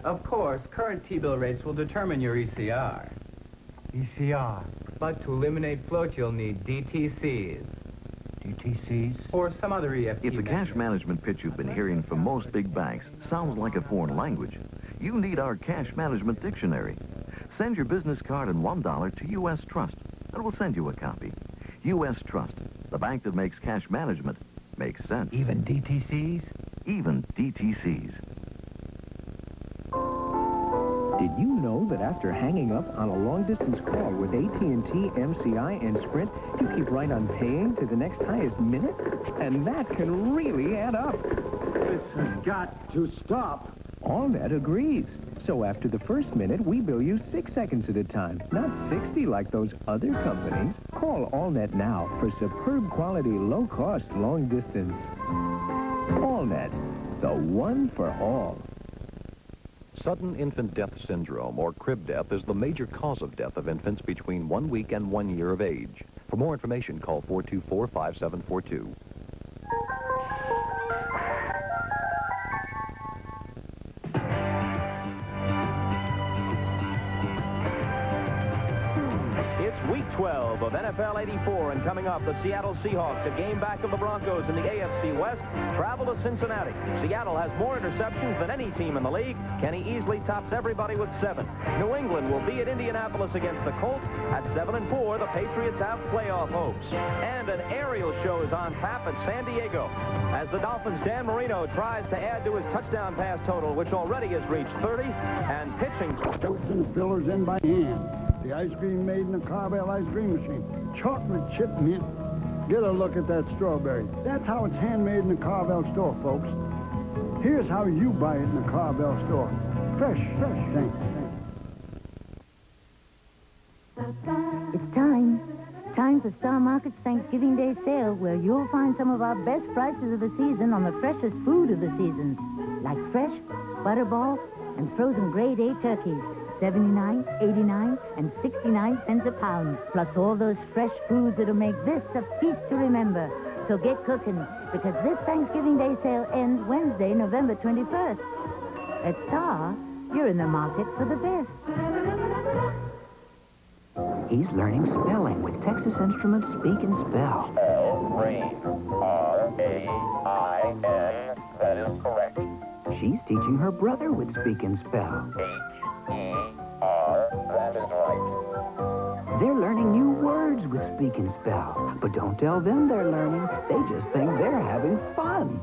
Of course, current T-bill rates will determine your ECR. ECR. But to eliminate float, you'll need DTCs. DTCs? Or some other EFT If the cash measure. management pitch you've been hearing from most big banks sounds like a foreign language, you need our cash management dictionary. Send your business card and $1 to U.S. Trust, and we'll send you a copy. U.S. Trust, the bank that makes cash management make sense. Even DTCs? Even DTCs. Did you know that after hanging up on a long-distance call with AT&T, MCI, and Sprint, you keep right on paying to the next highest minute? And that can really add up. This has got to stop. AllNet agrees. So after the first minute, we bill you 6 seconds at a time, not 60 like those other companies. Call AllNet now for superb quality, low-cost, long distance. AllNet, the one for all. Sudden infant death syndrome, or crib death, is the major cause of death of infants between 1 week and 1 year of age. For more information, call 424-5742. It's week 12 of NFL 84, and coming up, the Seattle Seahawks, a game back of the Broncos in the AFC West, travel to Cincinnati. Seattle has more interceptions than any team in the league. Kenny easily tops everybody with 7. New England will be at Indianapolis against the Colts. At 7-4, the Patriots have playoff hopes. And an aerial show is on tap at San Diego as the Dolphins' Dan Marino tries to add to his touchdown pass total, which already has reached 30, and pitching. Toast and fillers in by hand. The ice cream made in the Carvel ice cream machine. Chocolate chip mint. Get a look at that strawberry. That's how it's handmade in the Carvel store, folks. Here's how you buy it in the Carvel store. Fresh. Thanks. It's time for Star Market's Thanksgiving Day sale, where you'll find some of our best prices of the season on the freshest food of the season, like fresh, butterball, and frozen grade A turkeys. 79, 89, and 69 cents a pound, plus all those fresh foods that'll make this a feast to remember. So get cooking, because this Thanksgiving Day sale ends Wednesday, November 21st. At Star, you're in the market for the best. He's learning spelling with Texas Instruments Speak and Spell. Rain. R-A-I-N. That is correct. She's teaching her brother with Speak and Spell. H-E-R. That is right. They're learning new words with Speak and Spell. But don't tell them they're learning. They just think they're having fun.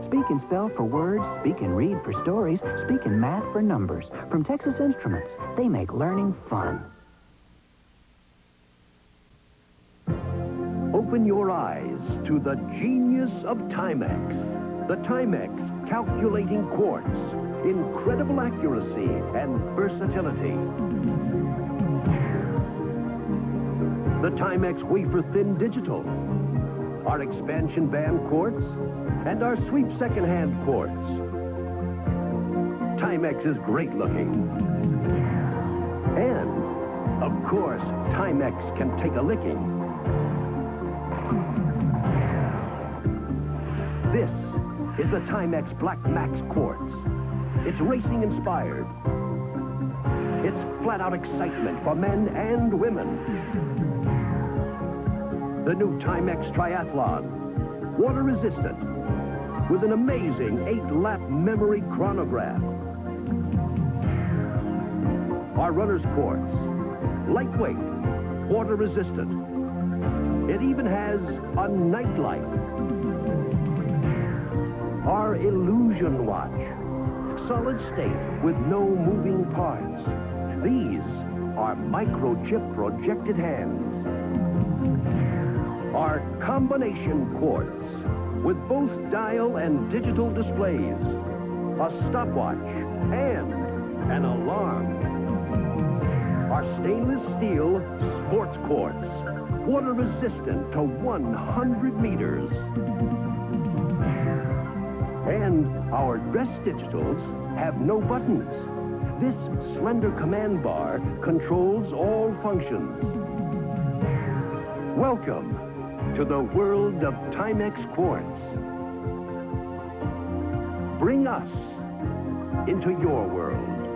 Speak and Spell for words, Speak and Read for stories, Speak and Math for numbers. From Texas Instruments, they make learning fun. Open your eyes to the genius of Timex. The Timex Calculating Quartz. Incredible accuracy and versatility. The Timex Wafer Thin Digital. Our expansion band quartz and our sweep second-hand quartz. Timex is great looking. And, of course, Timex can take a licking. This is the Timex Black Max Quartz. It's racing inspired. It's flat-out excitement for men and women. The new Timex Triathlon, water-resistant, with an amazing 8-lap memory chronograph. Our runner's quartz, lightweight, water-resistant. It even has a nightlight. Our Illusion Watch, solid state with no moving parts. These are microchip projected hands. Our combination quartz with both dial and digital displays, a stopwatch, and an alarm. Our stainless steel sports quartz, water resistant to 100 meters. And our dress digitals have no buttons. This slender command bar controls all functions. Welcome to the world of Timex Quartz. Bring us into your world.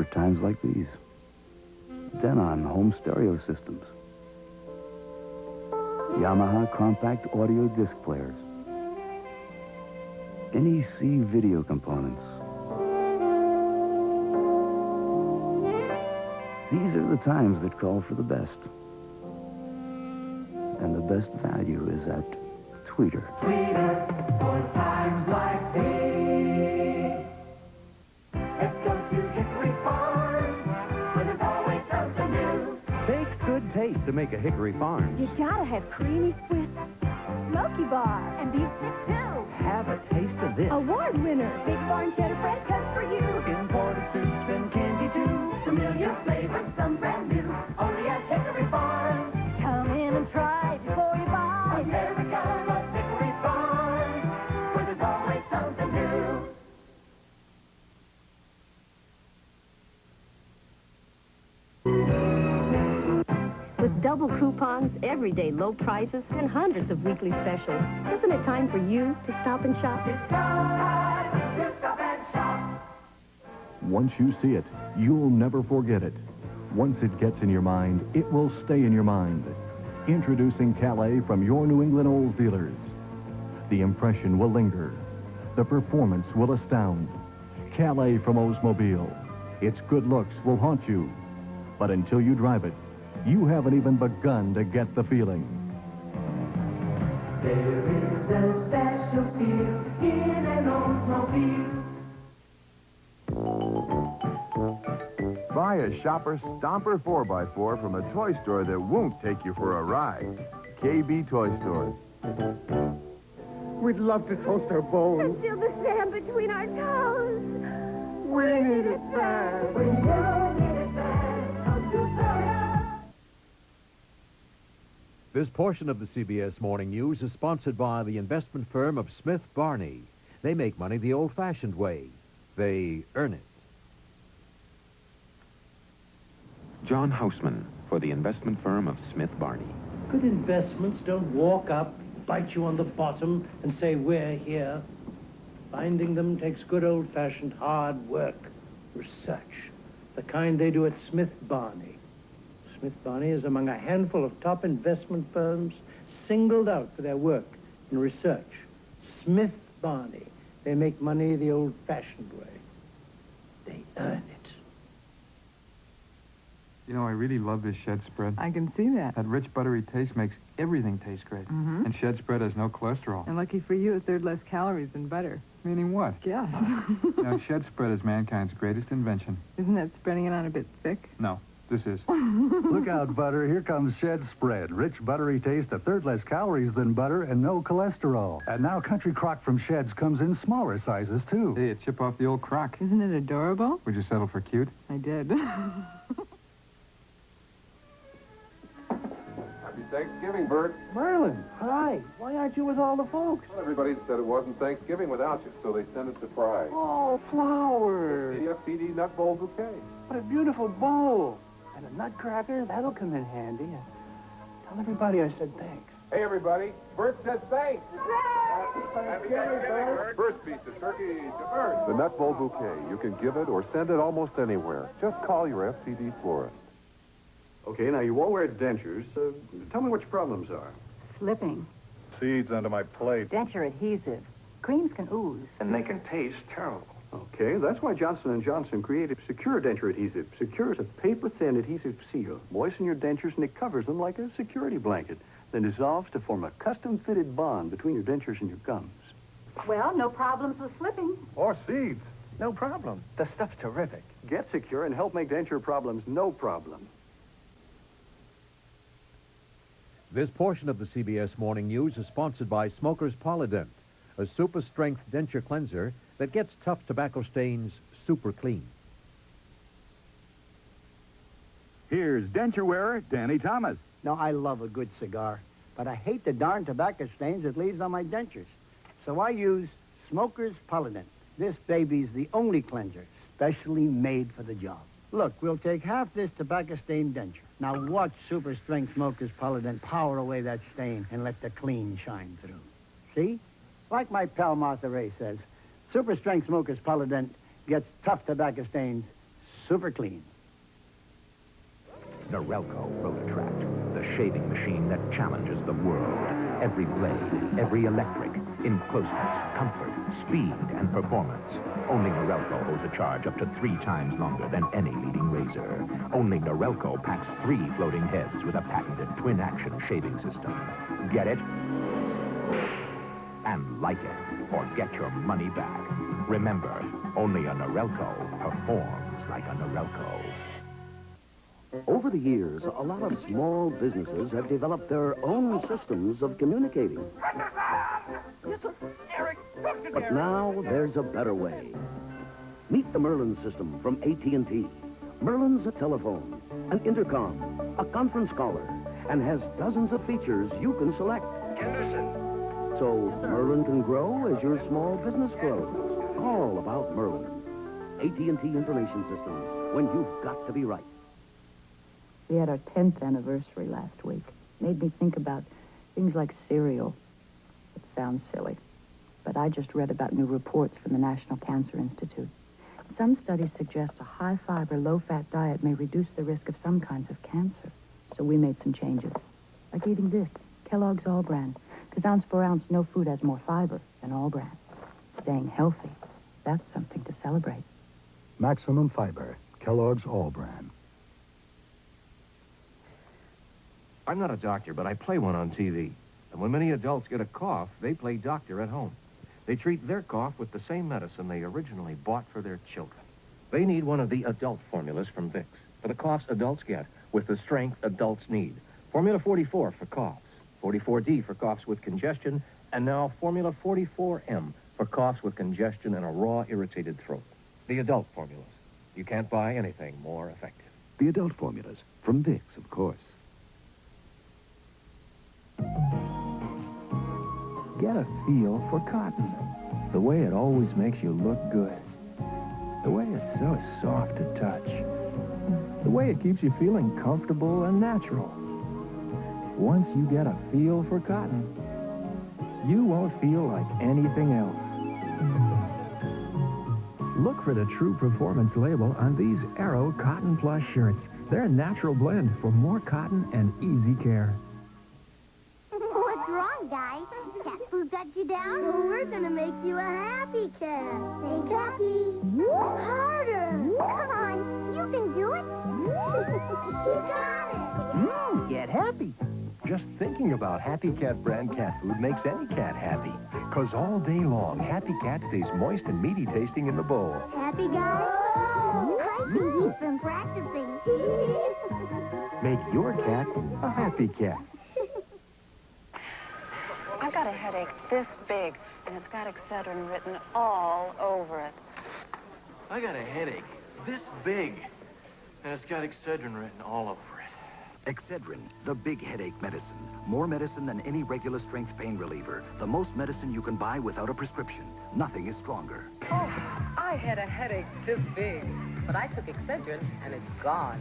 for times like these. Denon home stereo systems. Yamaha compact audio disc players. NEC video components. These are the times that call for the best. And the best value is at Tweeter. Tweeter for times like these. Let's go to Hickory Farms, where there's always something new. Takes good taste to make a Hickory Farms. You gotta have creamy Swiss, smoky bar, and beef stick too. Have a taste of this. Award winners, Big Barn Cheddar Fresh cut for you. Imported soups and candy too. Familiar flavors, some brand new. Only at Hickory Farms. Come in and try before you buy. America loves Hickory Farms, where there's always something new. With double coupons, everyday low prices, and hundreds of weekly specials, isn't it time for you to stop and shop? It's time to stop and shop. Once you see it, you'll never forget it. Once it gets in your mind, it will stay in your mind. Introducing Calais from your New England Olds dealers. The impression will linger. The performance will astound. Calais from Oldsmobile. Its good looks will haunt you. But until you drive it, you haven't even begun to get the feeling. There is a special feel in an Oldsmobile. Buy a Shopper Stomper 4x4 from a toy store that won't take you for a ride. KB Toy Stores. We'd love to toast our bones. And feel the sand between our toes. We need it bad. We do need it bad. Come to Florida. This portion of the CBS Morning News is sponsored by the investment firm of Smith Barney. They make money the old-fashioned way. They earn it. John Houseman for the investment firm of Smith Barney. Good investments don't walk up, bite you on the bottom, and say, we're here. Finding them takes good old-fashioned hard work, research, the kind they do at Smith Barney. Smith Barney is among a handful of top investment firms singled out for their work in research. Smith Barney. They make money the old-fashioned way. They earn it. You know, I really love this shed spread. I can see that. That rich, buttery taste makes everything taste great. Mm-hmm. And shed spread has no cholesterol. And lucky for you, a third less calories than butter. Meaning what? Guess. You know, shed spread is mankind's greatest invention. Isn't that spreading it on a bit thick? No, this is. Look out, butter. Here comes Shed Spread. Rich, buttery taste, a third less calories than butter, and no cholesterol. And now Country Crock from Sheds comes in smaller sizes, too. Hey, it chip off the old crock. Isn't it adorable? Would you settle for cute? I did. Happy Thanksgiving, Bert. Merlin, hi. Why aren't you with all the folks? Well, everybody said it wasn't Thanksgiving without you, so they sent a surprise. Oh, flowers. It's the FTD Nut Bowl Bouquet. What a beautiful bowl. And a nutcracker, that'll come in handy. Tell everybody I said thanks. Hey, everybody. Bert says thanks. Happy Thanksgiving, Bert. First piece of turkey to Bert. The Nut Bowl Bouquet. You can give it or send it almost anywhere. Just call your FTD florist. Okay, now you all wear dentures. Tell me what your problems are. Slipping. Seeds under my plate. Denture adhesives. Creams can ooze. And they can taste terrible. Okay, that's why Johnson & Johnson created Secure Denture Adhesive. Secure is a paper-thin adhesive seal. Moisten your dentures and it covers them like a security blanket. Then dissolves to form a custom-fitted bond between your dentures and your gums. Well, no problems with slipping. Or seeds. No problem. The stuff's terrific. Get Secure and help make denture problems no problem. This portion of the CBS Morning News is sponsored by Smoker's Polydent, a super-strength denture cleanser that gets tough tobacco stains super clean. Here's denture wearer Danny Thomas. Now, I love a good cigar, but I hate the darn tobacco stains it leaves on my dentures. So I use Smoker's Polydent. This baby's the only cleanser specially made for the job. Look, we'll take half this tobacco-stained denture. Now watch Super Strength Smoker's Polydent power away that stain and let the clean shine through. See? Like my pal Martha Ray says, Super Strength Smoker's Polydent gets tough tobacco stains super clean. Norelco Rototract, the shaving machine that challenges the world. Every blade, every electric, in closeness, comfort, speed, and performance. Only Norelco holds a charge up to 3 times longer than any leading razor. Only Norelco packs 3 floating heads with a patented twin-action shaving system. Get it? And like it, or get your money back. Remember, only a Norelco performs like a Norelco. Over the years, a lot of small businesses have developed their own systems of communicating. Yes, sir. Eric, But now there's a better way. Meet the Merlin system from AT&T. Merlin's a telephone, an intercom, a conference caller, and has dozens of features you can select. So Merlin can grow as your small business grows. All about Merlin. AT&T Information Systems, when you've got to be right. We had our 10th anniversary last week. Made me think about things like cereal. It sounds silly, but I just read about new reports from the National Cancer Institute. Some studies suggest a high-fiber, low-fat diet may reduce the risk of some kinds of cancer. So we made some changes, like eating this, Kellogg's All Bran, because ounce for ounce, no food has more fiber than All Bran. Staying healthy, that's something to celebrate. Maximum fiber, Kellogg's All Bran. I'm not a doctor, but I play one on TV. And when many adults get a cough, they play doctor at home. They treat their cough with the same medicine they originally bought for their children. They need one of the adult formulas from Vicks for the coughs adults get with the strength adults need. Formula 44 for coughs, 44D for coughs with congestion, and now Formula 44M for coughs with congestion and a raw, irritated throat. The adult formulas. You can't buy anything more effective. The adult formulas from Vicks, of course. Get a feel for cotton. The way it always makes you look good. The way it's so soft to touch. The way it keeps you feeling comfortable and natural. Once you get a feel for cotton, you won't feel like anything else. Look for the true performance label on these Aero Cotton Plus shirts. They're a natural blend for more cotton and easy care. What's wrong, guys? Cat food got you down? Well, we're gonna make you a happy cat. Think happy. Harder. Come on, you can do it. You got it. Get happy. Just thinking about Happy Cat brand cat food makes any cat happy. Because all day long, Happy Cat stays moist and meaty tasting in the bowl. Happy guy? I think he's been practicing. Make your cat a happy cat. I've got a headache this big, and it's got Excedrin written all over it. I got a headache this big, and it's got Excedrin written all over it. Excedrin, the big headache medicine. More medicine than any regular strength pain reliever. The most medicine you can buy without a prescription. Nothing is stronger. Oh, I had a headache this big, but I took Excedrin, and it's gone.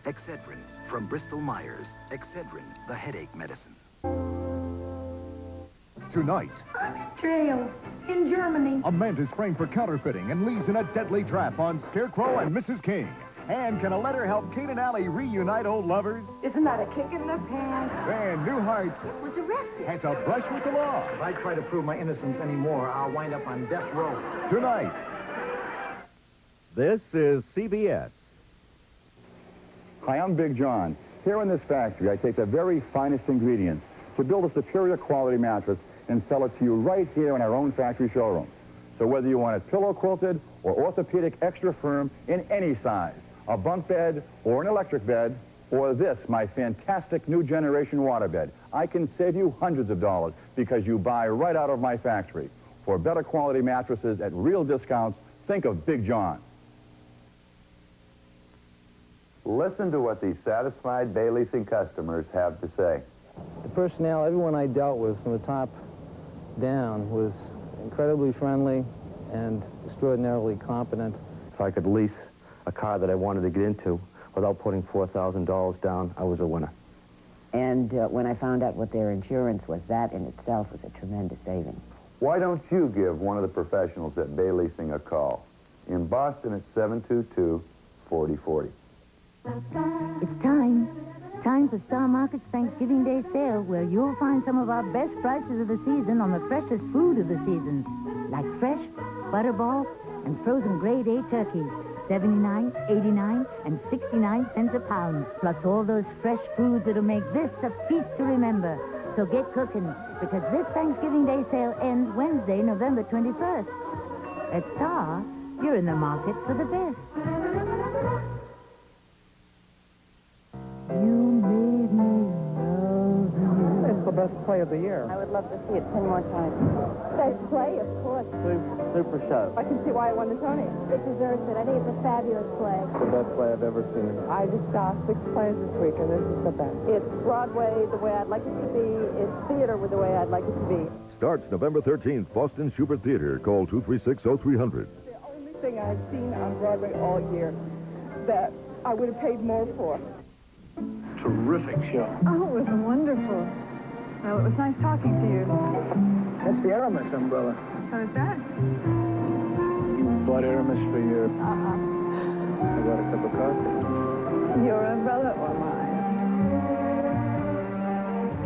Excedrin, from Bristol Myers. Excedrin, the headache medicine. Tonight, I'm in jail in Germany. a man is framed for counterfeiting and leads in a deadly trap on Scarecrow and Mrs. King. And can a letter help Kate and Allie reunite old lovers? Isn't that a kick in the pants? Van Newhart Was arrested. has a brush with the law. If I try to prove my innocence anymore, I'll wind up on death row. Tonight. This is CBS. Hi, I'm Big John. Here in this factory, I take the very finest ingredients to build a superior quality mattress and sell it to you right here in our own factory showroom. So whether you want it pillow quilted or orthopedic extra firm in any size, a bunk bed or an electric bed, or this, my fantastic new generation waterbed, I can save you hundreds of dollars because you buy right out of my factory. For better quality mattresses at real discounts, think of Big John. Listen to what these satisfied Bay Leasing customers have to say. The personnel, everyone I dealt with from the top down was incredibly friendly and extraordinarily competent. If I could lease a car that I wanted to get into without putting $4,000 down, I was a winner. And when I found out what their insurance was, that in itself was a tremendous saving. Why don't you give one of the professionals at Bay Leasing a call? In Boston, it's 722-4200. 4040. It's time. Time for Star Market's Thanksgiving Day sale, where you'll find some of our best prices of the season on the freshest food of the season, like fresh, butterball, and frozen grade A turkeys, 79, 89, and 69 cents a pound, plus all those fresh foods that'll make this a feast to remember. So get cooking, because this Thanksgiving Day sale ends Wednesday, November 21st. At Star, you're in the market for the best. You made me love you. It's the best play of the year. I would love to see it 10 more times. Best play, of course. Super show. I can see why it won the Tony. It deserves it. I think it's a fabulous play. The best play I've ever seen. I just saw 6 plays this week, and this is the best. It's Broadway the way I'd like it to be. It's theater with the way I'd like it to be. Starts November 13th, Boston Schubert Theater. Call 236-0300. The only thing I've seen on Broadway all year that I would have paid more for. Terrific show. Oh, it was wonderful. Well, it was nice talking to you. That's the Aramis umbrella. So is that? You bought Aramis for your... Uh-huh. I got a cup of coffee. Your umbrella or mine?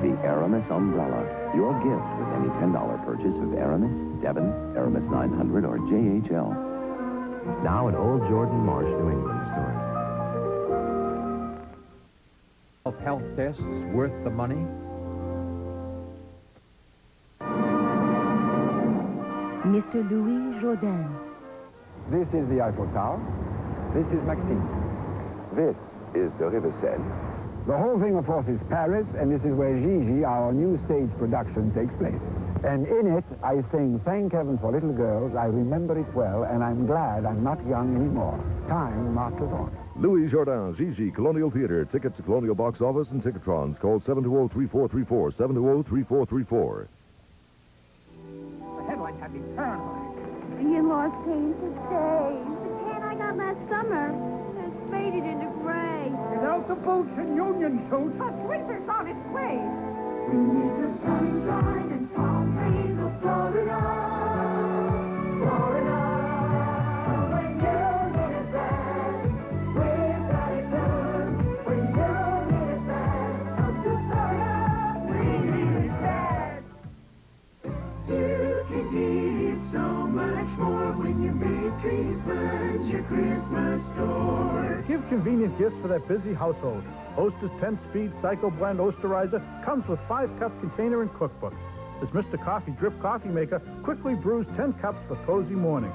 The Aramis umbrella. Your gift with any $10 purchase of Aramis, Devon, Aramis 900, or JHL. Now at Old Jordan Marsh, New England stores. Health tests worth the money? Mr. Louis Jourdain. This is the Eiffel Tower. This is Maxime. This is the River Seine. The whole thing, of course, is Paris, and this is where Gigi, our new stage production, takes place. And in it, I sing Thank Heaven for Little Girls. I remember it well, and I'm glad I'm not young anymore. Time marches on. Louis Jourdain, Gigi, Colonial Theater. Tickets to Colonial Box Office and Ticketrons. Call 720-3434, 720-3434. The headlights have me paranoid. The in-laws came to stay. The tan I got last summer has faded into gray. Without the boots and union suits, a winter's on its way. We need the sunshine and palm trees of Florida. Florida. When you need it bad, we've got it good. When you need it bad, come to Florida. We need it bad. You can give so much more when you make Christmas your Christmas store. Give convenient gifts for that busy household. Hostess 10-speed Psycho Blend Oasterizer comes with 5-cup container and cookbook. This Mr. Coffee Drip Coffee Maker quickly brews 10 cups for cozy morning.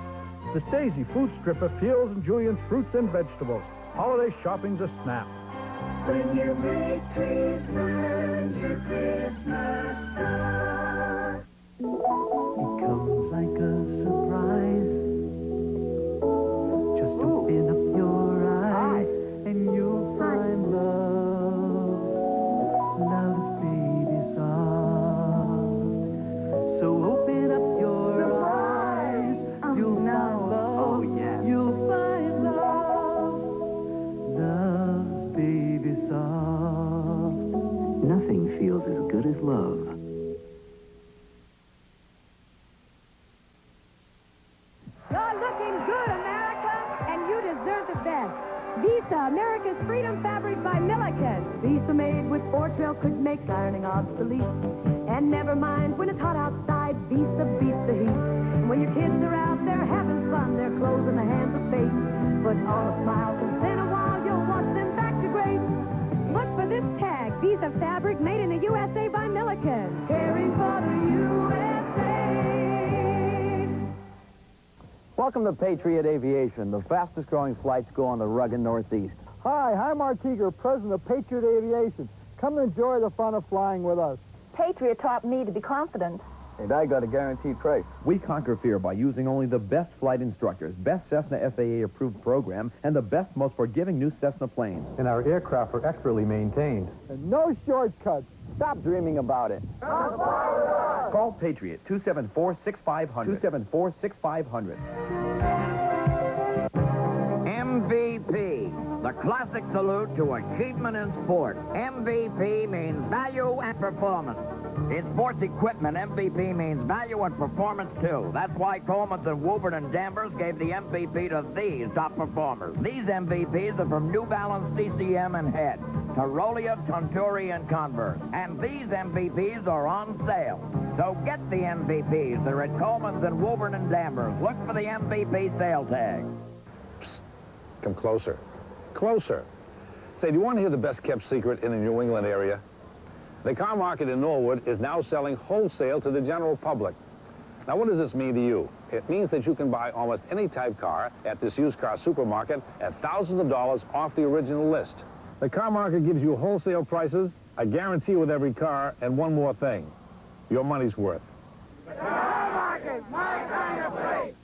This Daisy Food Stripper peels and juliennes fruits and vegetables. Holiday shopping's a snap. When you make Christmas your Christmas star. It comes like a surprise. Just open up your eyes and you'll find love. Love's baby song. So open up your eyes. You'll find love. Oh, yeah. You'll find love. Love's baby song. Nothing feels as good as love. You're looking good, America, and you deserve the best. Visa, America's Freedom Fabric by Milliken. Visa made with 412 could make ironing obsolete. And never mind when it's hot outside, Visa beats the heat. And when your kids are out there having fun, their clothes in the hands of fate. Put on a smile, cause in a while you'll wash them back to great. Look for this tag, Visa Fabric made in the USA by Milliken. Caring for the USA. Welcome to Patriot Aviation. The fastest growing flights go on the rugged Northeast. Hi, I'm Art Teeger, president of Patriot Aviation. Come enjoy the fun of flying with us. Patriot taught me to be confident. And I got a guaranteed price. We conquer fear by using only the best flight instructors, best Cessna FAA-approved program, and the best, most forgiving new Cessna planes. And our aircraft are expertly maintained. And no shortcuts. Stop dreaming about it. Call Patriot, 274-6500. 274-6500. MVP, the classic salute to achievement in sport. MVP means value and performance. In sports equipment, MVP means value and performance, too. That's why Coleman's and Woburn and Danvers gave the MVP to these top performers. These MVPs are from New Balance, CCM, and Head, Tyrolia, Tunturi, and Converse. And these MVPs are on sale. So get the MVPs. They're at Coleman's and Woburn and Danvers. Look for the MVP sale tag. Psst. Come closer. Closer. Say, do you want to hear the best-kept secret in the New England area? The car market in Norwood is now selling wholesale to the general public. Now, what does this mean to you? It means that you can buy almost any type car at this used car supermarket at thousands of dollars off the original list. The car market gives you wholesale prices, a guarantee with every car, and one more thing. Your money's worth. The car market, my kind of place.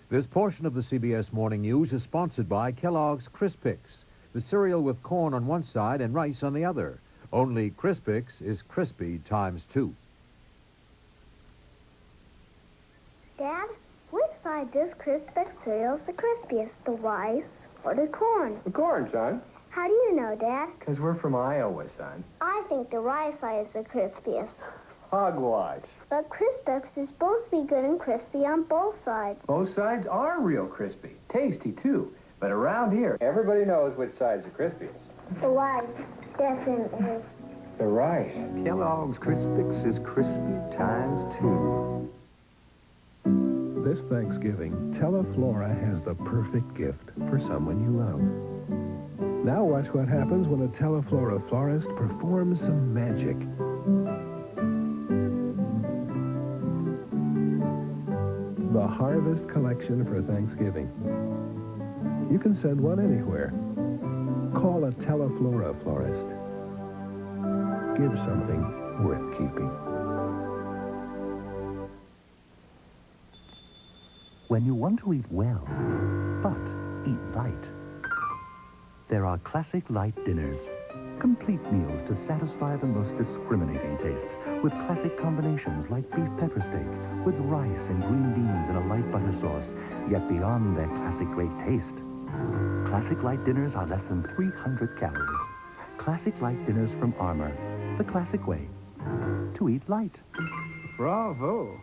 This portion of the CBS Morning News is sponsored by Kellogg's Crispix, the cereal with corn on one side and rice on the other. Only Crispix is crispy times 2. Dad, which side does Crispix cereal's the crispiest, the rice or the corn? The corn, son. How do you know, Dad? Because we're from Iowa, son. I think the rice side is the crispiest. Hogwash. But Crispix is supposed to be good and crispy on both sides. Both sides are real crispy. Tasty, too. But around here, everybody knows which side's the crispiest. The rice, definitely. The rice. Kellogg's Crispix is crispy times 2. This Thanksgiving, Teleflora has the perfect gift for someone you love. Now watch what happens when a Teleflora florist performs some magic. The Harvest Collection for Thanksgiving. You can send one anywhere. Call a Teleflora florist. Give something worth keeping. When you want to eat well, but eat light, there are classic light dinners. Complete meals to satisfy the most discriminating taste, with classic combinations like beef pepper steak, with rice and green beans in a light butter sauce, yet beyond their classic great taste. Classic light dinners are less than 300 calories. Classic light dinners from Armour, the classic way to eat light. Bravo.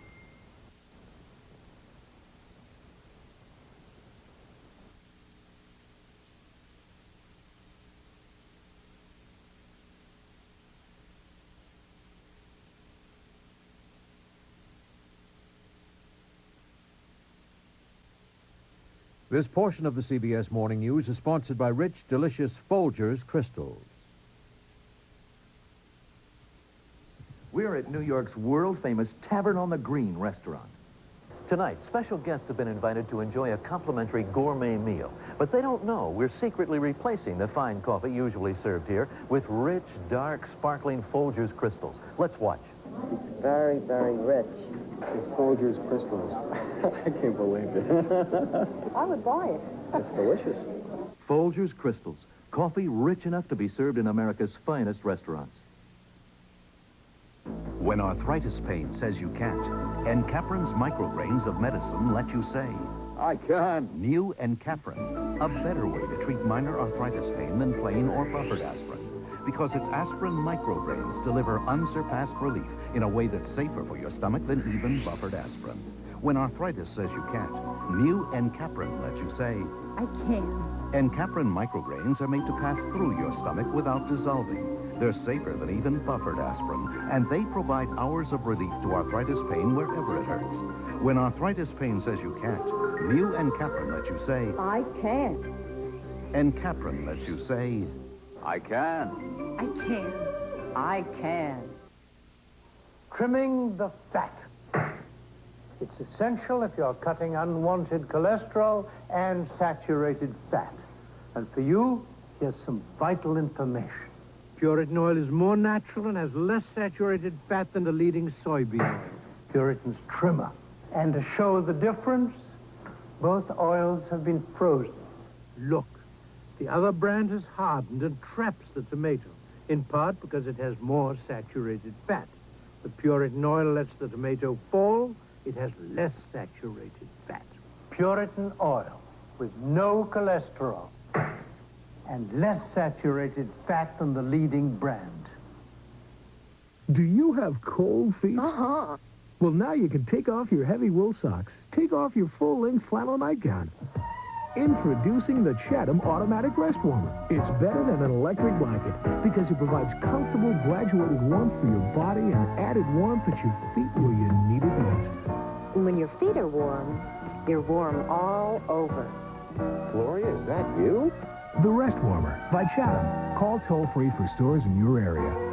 This portion of the CBS Morning News is sponsored by rich, delicious Folgers Crystals. We're at New York's world-famous Tavern on the Green restaurant. Tonight, special guests have been invited to enjoy a complimentary gourmet meal. But they don't know we're secretly replacing the fine coffee usually served here with rich, dark, sparkling Folgers Crystals. Let's watch. It's very, very rich. It's Folgers Crystals. I can't believe it. I would buy it. It's delicious. Folgers Crystals. Coffee rich enough to be served in America's finest restaurants. When arthritis pain says you can't, Encaprin's micrograins of medicine let you say, I can. New Encaprin, a better way to treat minor arthritis pain than plain or buffered aspirin. Because its aspirin micrograins deliver unsurpassed relief in a way that's safer for your stomach than even buffered aspirin. When arthritis says you can't, New Encaprin lets you say, I can. Encaprin micrograins are made to pass through your stomach without dissolving. They're safer than even buffered aspirin, and they provide hours of relief to arthritis pain wherever it hurts. When arthritis pain says you can't, New Encaprin lets you say, I can. Encaprin lets you say, I can. I can. I can. Trimming the fat. It's essential if you're cutting unwanted cholesterol and saturated fat. And for you, here's some vital information. Puritan oil is more natural and has less saturated fat than the leading soybean oil. Puritan's trimmer. And to show the difference, both oils have been frozen. Look, the other brand has hardened and traps the tomato, in part because it has more saturated fat. The Puritan oil lets the tomato fall. It has less saturated fat. Puritan oil with no cholesterol. and less saturated fat than the leading brand. Do you have cold feet? Uh-huh. Well, now you can take off your heavy wool socks. Take off your full-length flannel nightgown. Introducing the Chatham Automatic Rest Warmer. It's better than an electric blanket because it provides comfortable, graduated warmth for your body and added warmth at your feet where you need it most. And when your feet are warm, you're warm all over. Gloria, is that you? The Rest Warmer by Chatham. Call toll-free for stores in your area.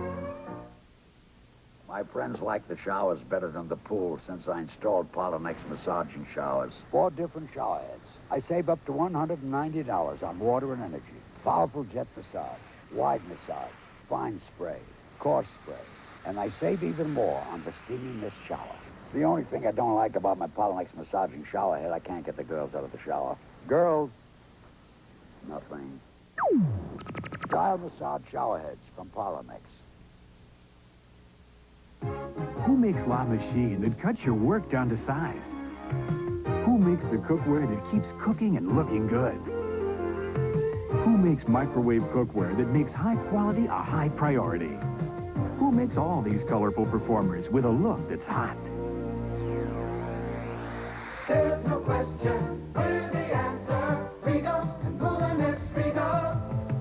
My friends like the showers better than the pool since I installed Polynex massaging showers. 4 different shower heads. I save up to $190 on water and energy. Powerful jet massage, wide massage, fine spray, coarse spray. And I save even more on the steamy mist shower. The only thing I don't like about my Polynex massaging shower head, I can't get the girls out of the shower. Girls, nothing. Dial massage shower heads from Polynex. Who makes La Machine that cuts your work down to size? Who makes the cookware that keeps cooking and looking good? Who makes microwave cookware that makes high quality a high priority? Who makes all these colorful performers with a look that's hot? There's no question, we're the answer. Regal and Pull&X Regal.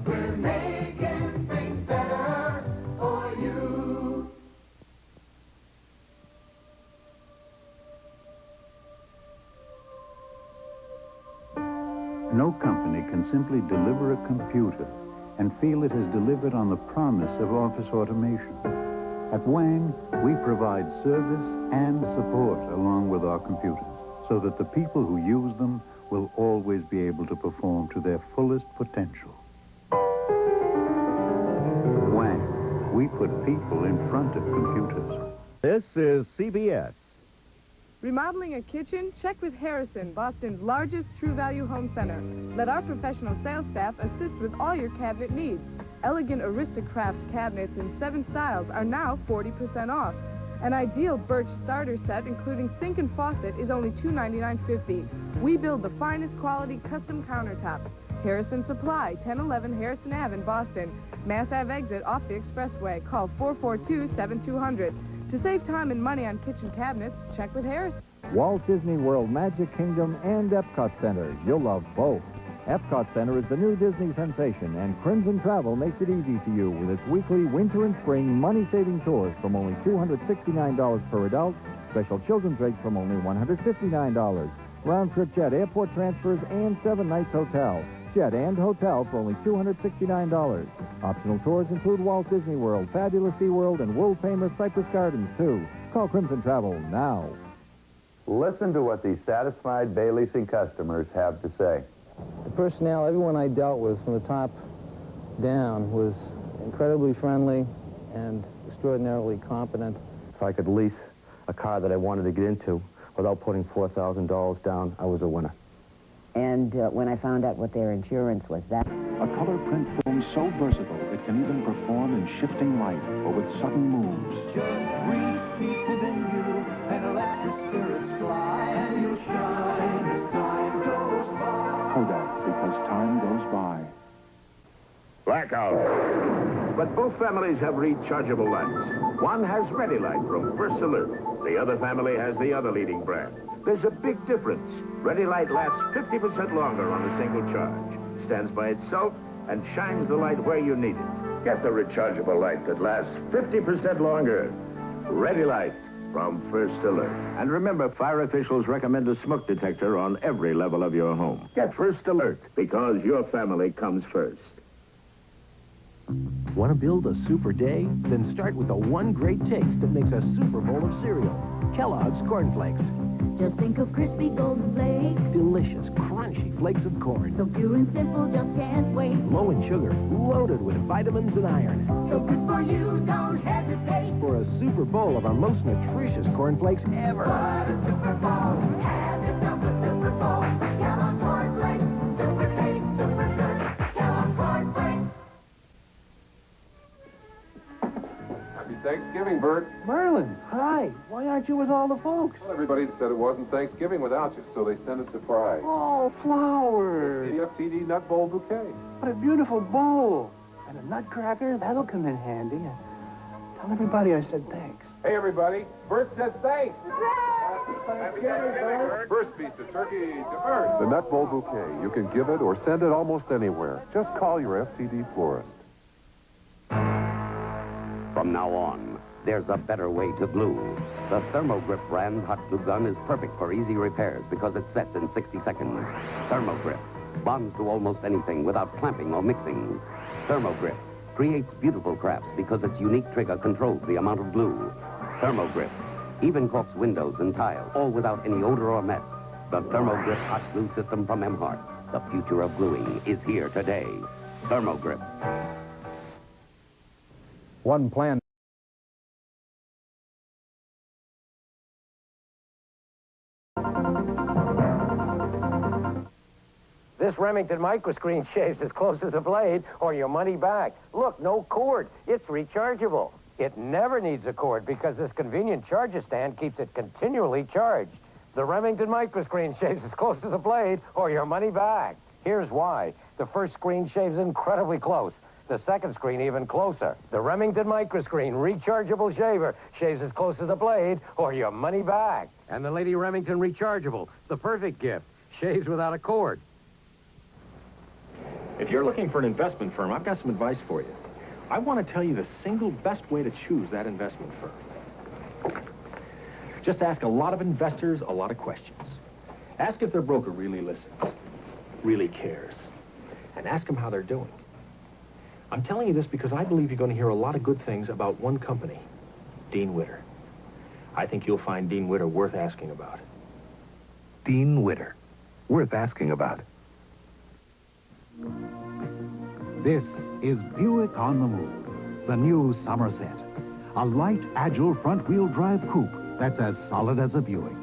We're making things better for you. No company can simply deliver a computer and feel it has delivered on the promise of office automation. At Wang, we provide service and support along with our computers so that the people who use them will always be able to perform to their fullest potential. Wang, we put people in front of computers. This is CBS. Remodeling a kitchen? Check with Harrison, Boston's largest True Value home center. Let our professional sales staff assist with all your cabinet needs. Elegant Aristocraft cabinets in 7 styles are now 40% off. An ideal birch starter set, including sink and faucet, is only $299.50. We build the finest quality custom countertops. Harrison Supply, 1011 Harrison Ave in Boston. Mass Ave exit off the expressway. Call 442-7200. To save time and money on kitchen cabinets, check with Harrison. Walt Disney World, Magic Kingdom, and Epcot Center. You'll love both. Epcot Center is the new Disney sensation, and Crimson Travel makes it easy for you with its weekly winter and spring money-saving tours from only $269 per adult, special children's rates from only $159, round-trip jet airport transfers, and 7 nights hotel. Jet and hotel for only $269. Optional tours include Walt Disney World, Fabulous SeaWorld, and world-famous Cypress Gardens, too. Call Crimson Travel now. Listen to what these satisfied Bay Leasing customers have to say. The personnel, everyone I dealt with from the top down, was incredibly friendly and extraordinarily competent. If I could lease a car that I wanted to get into without putting $4,000 down, I was a winner. And when I found out what their insurance was, that... A color print film so versatile it can even perform in shifting light or with sudden moves. Just breathe deep within you and let your spirits fly, and you'll shine as time goes by. Kodak, because time goes by. Blackout. But both families have rechargeable lights. One has Ready Light from First Alert. The other family has the other leading brand. There's a big difference. Ready Light lasts 50% longer on a single charge, stands by itself, and shines the light where you need it. Get the rechargeable light that lasts 50% longer. Ready Light from First Alert. And remember, fire officials recommend a smoke detector on every level of your home. Get First Alert, because your family comes first. Want to build a super day? Then start with the one great taste that makes a super bowl of cereal. Kellogg's Corn Flakes. Just think of crispy golden flakes. Delicious, crunchy flakes of corn. So pure and simple, just can't wait. Low in sugar, loaded with vitamins and iron. So good for you, don't hesitate. For a super bowl of our most nutritious corn flakes ever. What a super bowl. Have yourself a super bowl. Kellogg's Corn Flakes. Super taste, super good. Kellogg's Corn Flakes. Thanksgiving, Bert. Merlin, hi. Why aren't you with all the folks? Well, everybody said it wasn't Thanksgiving without you, so they sent a surprise. Oh, flowers. It's the FTD Nut Bowl Bouquet. What a beautiful bowl. And a nutcracker, that'll come in handy. Tell everybody I said thanks. Hey, everybody. Bert says thanks. Happy Thanksgiving, Bert. First piece of turkey to Bert. The Nut Bowl Bouquet. You can give it or send it almost anywhere. Just call your FTD florist. From now on, there's a better way to glue. The Thermogrip brand hot glue gun is perfect for easy repairs because it sets in 60 seconds. Thermogrip bonds to almost anything without clamping or mixing. Thermogrip creates beautiful crafts because its unique trigger controls the amount of glue. Thermogrip even caulks windows and tiles, all without any odor or mess. The Thermogrip hot glue system from Emhart. The future of gluing is here today. Thermogrip. One plan. This Remington microscreen shaves as close as a blade or your money back. Look, no cord. It's rechargeable. It never needs a cord because this convenient charger stand keeps it continually charged. The Remington microscreen shaves as close as a blade or your money back. Here's why. The first screen shaves incredibly close. The second screen even closer. The Remington microscreen rechargeable shaver shaves as close as a blade or your money back. And the Lady Remington rechargeable, the perfect gift. Shaves without a cord. If you're looking for an investment firm, I've got some advice for you. I want to tell you the single best way to choose that investment firm. Just ask a lot of investors a lot of questions. Ask if their broker really listens, really cares, and ask them how they're doing. I'm telling you this because I believe you're going to hear a lot of good things about one company, Dean Witter. I think you'll find Dean Witter worth asking about. Dean Witter. Worth asking about. This is Buick on the Move, the new Somerset. A light, agile front-wheel drive coupe that's as solid as a Buick.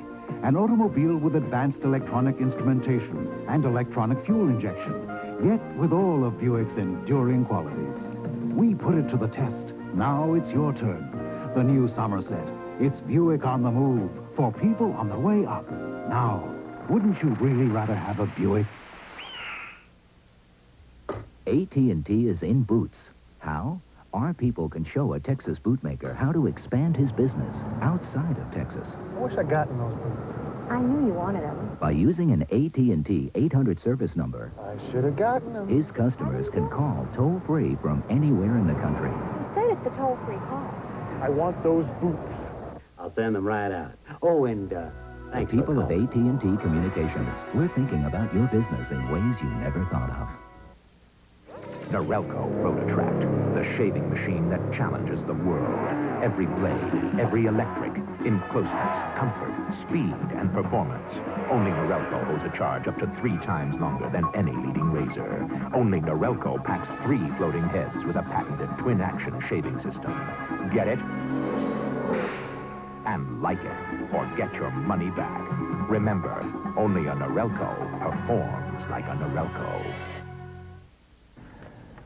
An automobile with advanced electronic instrumentation and electronic fuel injection, yet with all of Buick's enduring qualities. We put it to the test. Now it's your turn. The new Somerset. It's Buick on the move for people on the way up. Now, wouldn't you really rather have a Buick? AT&T is in boots. How? Our people can show a Texas bootmaker how to expand his business outside of Texas. I wish I'd gotten those boots. I knew you wanted them. By using an AT&T 800 service number, I should have gotten them. his customers can call toll-free from anywhere in the country. You said it's the toll-free call. I want those boots. I'll send them right out. Oh, and thanks The people for of calling. AT&T Communications, we're thinking about your business in ways you never thought of. Norelco Rotatract, the shaving machine that challenges the world. Every blade, every electric, in closeness, comfort, speed, and performance. Only Norelco holds a charge up to 3 times longer than any leading razor. Only Norelco packs 3 floating heads with a patented twin-action shaving system. Get it? And like it, or get your money back. Remember, only a Norelco performs like a Norelco.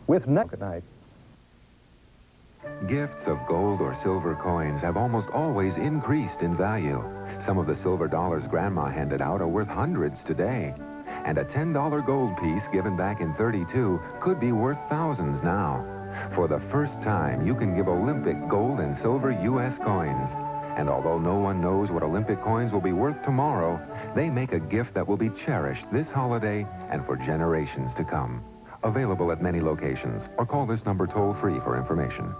With Good night. Gifts of gold or silver coins have almost always increased in value. Some of the silver dollars Grandma handed out are worth hundreds today. And a $10 gold piece given back in '32 could be worth thousands now. For the first time, you can give Olympic gold and silver U.S. coins. And although no one knows what Olympic coins will be worth tomorrow, they make a gift that will be cherished this holiday and for generations to come. Available at many locations, or call this number toll-free for information.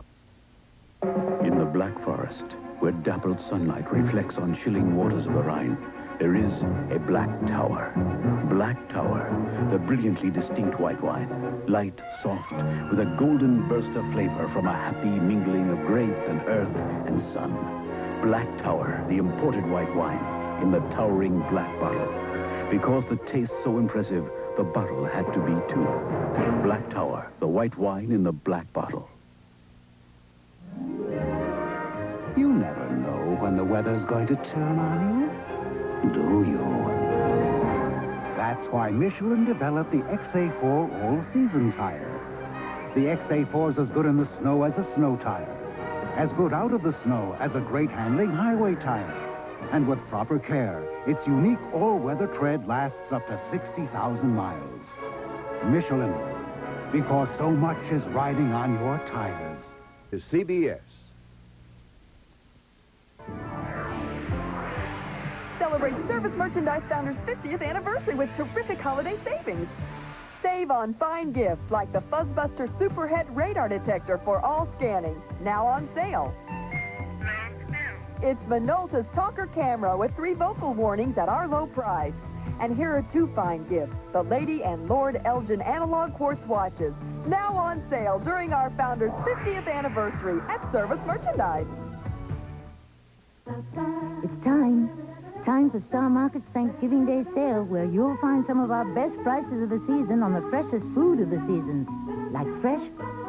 In the Black Forest, where dappled sunlight reflects on chilling waters of the Rhine, there is a Black Tower. Black Tower, the brilliantly distinct white wine. Light, soft, with a golden burst of flavor from a happy mingling of grape and earth and sun. Black Tower, the imported white wine, in the towering black bottle. Because the taste so impressive, the bottle had to be too. Black Tower, the white wine in the black bottle. You never know when the weather's going to turn on you. Do you? That's why Michelin developed the XA4 all-season tire. The XA4's as good in the snow as a snow tire. as good out of the snow as a great handling highway tire. And with proper care, its unique all-weather tread lasts up to 60,000 miles. Michelin, because so much is riding on your tires. Is CBS. Celebrate Service Merchandise Founders' 50th anniversary with terrific holiday savings. Save on fine gifts like the Fuzzbuster Superhead Radar Detector for all scanning, now on sale. It's Minolta's Talker Camera with 3 vocal warnings at our low price. And here are 2 fine gifts, the Lady and Lord Elgin Analog Quartz Watches, now on sale during our Founders' 50th anniversary at Service Merchandise. It's time. Time for Star Market's Thanksgiving Day sale, where you'll find some of our best prices of the season on the freshest food of the season, like fresh,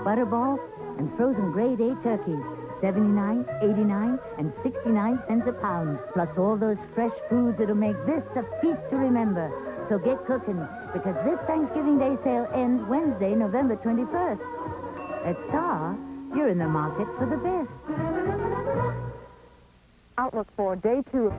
butterball, and frozen grade A turkeys, 79, 89, and 69 cents a pound, plus all those fresh foods that'll make this a feast to remember. So get cooking, because this Thanksgiving Day sale ends Wednesday, November 21st. At Star, you're in the market for the best. Outlook for day 2.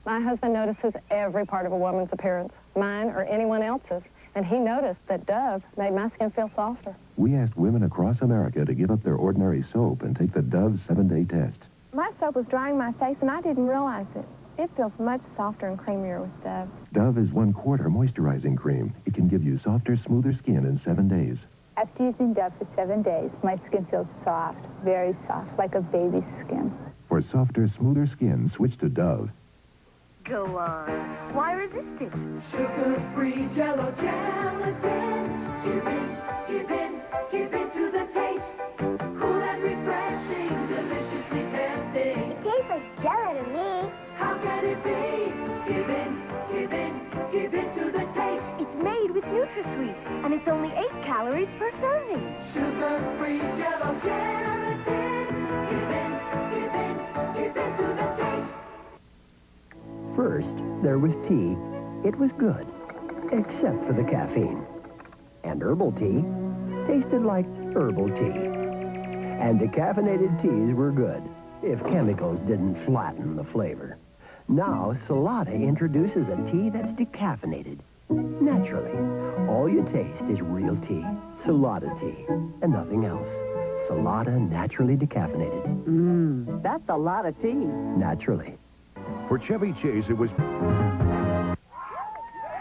My husband notices every part of a woman's appearance, mine or anyone else's, and he noticed that Dove made my skin feel softer. We asked women across America to give up their ordinary soap and take the Dove 7-day test. My soap was drying my face, and I didn't realize it. It feels much softer and creamier with Dove. Dove is 1/4 moisturizing cream. It can give you softer, smoother skin in 7 days. After using Dove for 7 days, my skin feels soft, very soft, like a baby's skin. For softer, smoother skin, switch to Dove. Go on. Why resist it? Sugar-free Jell-O gelatin. Give in to the taste. Cool and refreshing, deliciously tempting. It tastes like Jell-O to me. How can it be? Give in to the taste. It's made with NutraSweet, and it's only 8 calories per serving. Sugar-free Jell-O gelatin. Give in to the taste. First, there was tea. It was good, except for the caffeine. And herbal tea tasted like herbal tea. And decaffeinated teas were good, if chemicals didn't flatten the flavor. Now, Salada introduces a tea that's decaffeinated. Naturally. All you taste is real tea. Salada tea. And nothing else. Salada naturally decaffeinated. That's a lot of tea. Naturally. For Chevy Chase, it was...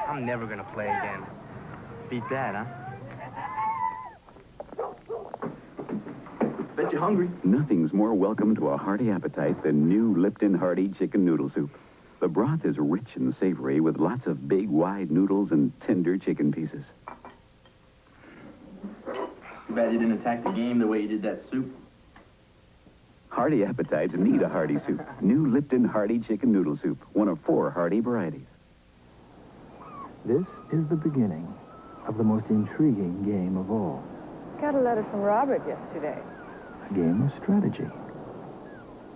I'm never gonna play again. Beat that, huh? Bet you're hungry. Nothing's more welcome to a hearty appetite than new Lipton Hearty Chicken Noodle Soup. The broth is rich and savory with lots of big, wide noodles and tender chicken pieces. Too bad you didn't attack the game the way you did that soup. Hearty appetites need a hearty soup. New Lipton Hearty Chicken Noodle Soup, one of 4 hearty varieties. This is the beginning of the most intriguing game of all. Got a letter from Robert yesterday. A game of strategy.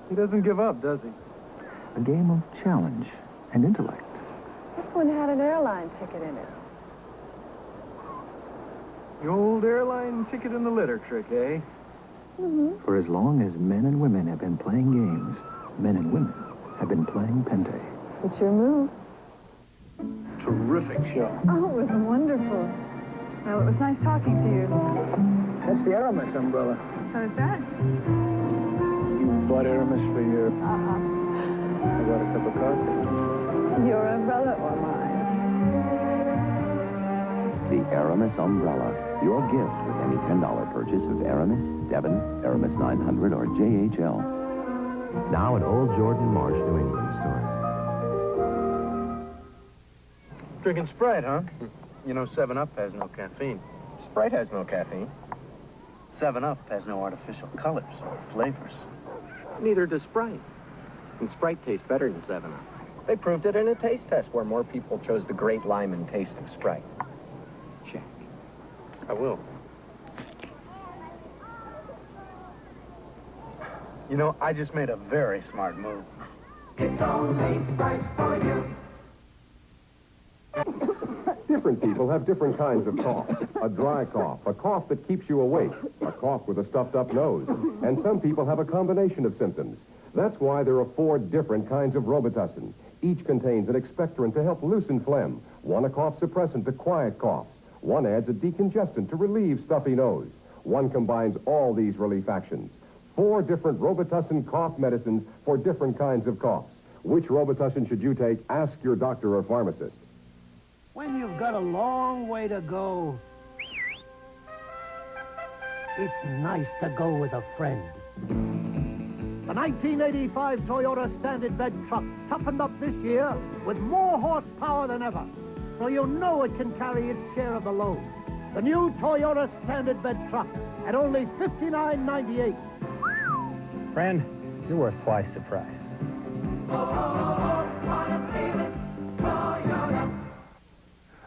He doesn't give up, does he? A game of challenge and intellect. This one had an airline ticket in it. The old airline ticket in the litter trick, eh? Mm-hmm. For as long as men and women have been playing games, men and women have been playing Pente. It's your move. Terrific show. Oh, it was wonderful. Well, it was nice talking to you. That's the Aramis umbrella. So is that? You bought Aramis for your... I got a cup of coffee. Your umbrella or mine? The Aramis Umbrella. Your gift with any $10 purchase of Aramis, Devon, Aramis 900, or JHL. Now at Old Jordan Marsh, New England stores. Drinking Sprite, huh? You know, 7-Up has no caffeine. Sprite has no caffeine. 7-Up has no artificial colors or flavors. Neither does Sprite. And Sprite tastes better than 7-Up. They proved it in a taste test where more people chose the great lime and taste of Sprite. Check. I will. You know, I just made a very smart move. It's only Sprite for you. If Different people have different kinds of coughs. A dry cough, a cough that keeps you awake, a cough with a stuffed-up nose. And some people have a combination of symptoms. That's why there are 4 different kinds of Robitussin. Each contains an expectorant to help loosen phlegm, one a cough suppressant to quiet coughs, one adds a decongestant to relieve stuffy nose. One combines all these relief actions. 4 different Robitussin cough medicines for different kinds of coughs. Which Robitussin should you take? Ask your doctor or pharmacist. When you've got a long way to go, it's nice to go with a friend. The 1985 Toyota Standard Bed truck toughened up this year with more horsepower than ever, so you know it can carry its share of the load. The new Toyota Standard Bed truck at only $59.98. Friend, you're worth twice the price.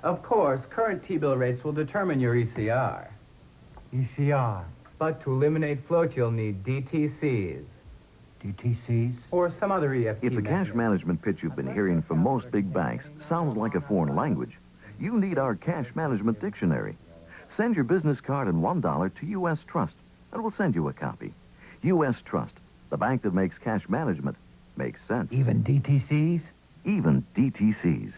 Of course, current T-bill rates will determine your ECR. ECR. But to eliminate float, you'll need DTCs. DTCs? Or some other EFT If the method. cash management pitch you've been hearing from most big banks sounds like a foreign language, you need our cash management dictionary. Send your business card and $1 to U.S. Trust, and we'll send you a copy. U.S. Trust, the bank that makes cash management, makes sense. Even DTCs? Even DTCs.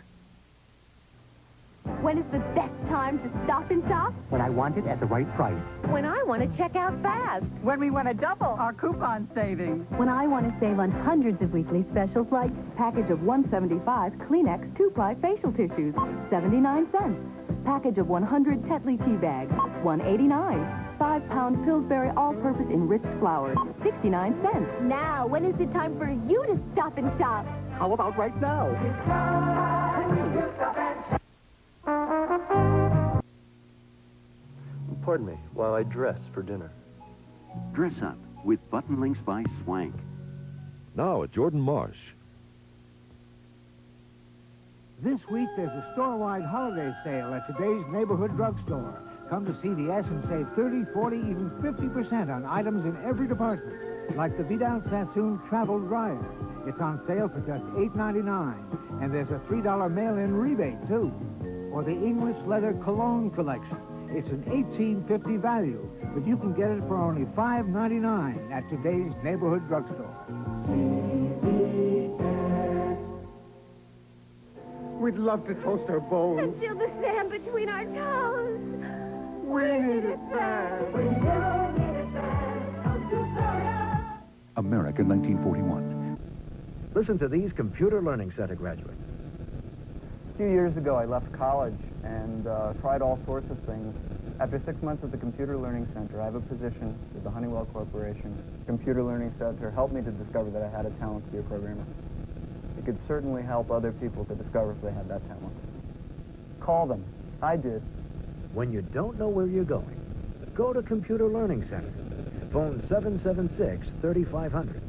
When is the best time to stop and shop? When I want it at the right price. When I want to check out fast. When we want to double our coupon savings. When I want to save on hundreds of weekly specials like package of 175 Kleenex 2-ply facial tissues, 79 cents. Package of 100 Tetley tea bags, 189. 5-pound Pillsbury all-purpose enriched flour, 69 cents. Now, when is it time for you to stop and shop? How about right now? It's time to stop and shop. Pardon me, while I dress for dinner. Dress up with button links by Swank. Now at Jordan Marsh. This week, there's a store-wide holiday sale at today's neighborhood drugstore. Come to CVS and save 30, 40, even 50% on items in every department, like the Vidal Sassoon Travel Dryer. It's on sale for just $8.99, and there's a $3 mail-in rebate, too. Or the English Leather Cologne Collection. It's an $18.50 value, but you can get it for only $5.99 at today's neighborhood drugstore. We'd love to toast our bones. And feel the sand between our toes. We need it bad. We need it bad. Come to Florida. America, 1941. Listen to these Computer Learning Center graduates. A few years ago, I left college and tried all sorts of things. After 6 months at the Computer Learning Center, I have a position with the Honeywell Corporation. Computer Learning Center helped me to discover that I had a talent to be a programmer. It could certainly help other people to discover if they had that talent. Call them. I did. When you don't know where you're going, go to Computer Learning Center. Phone 776-3500.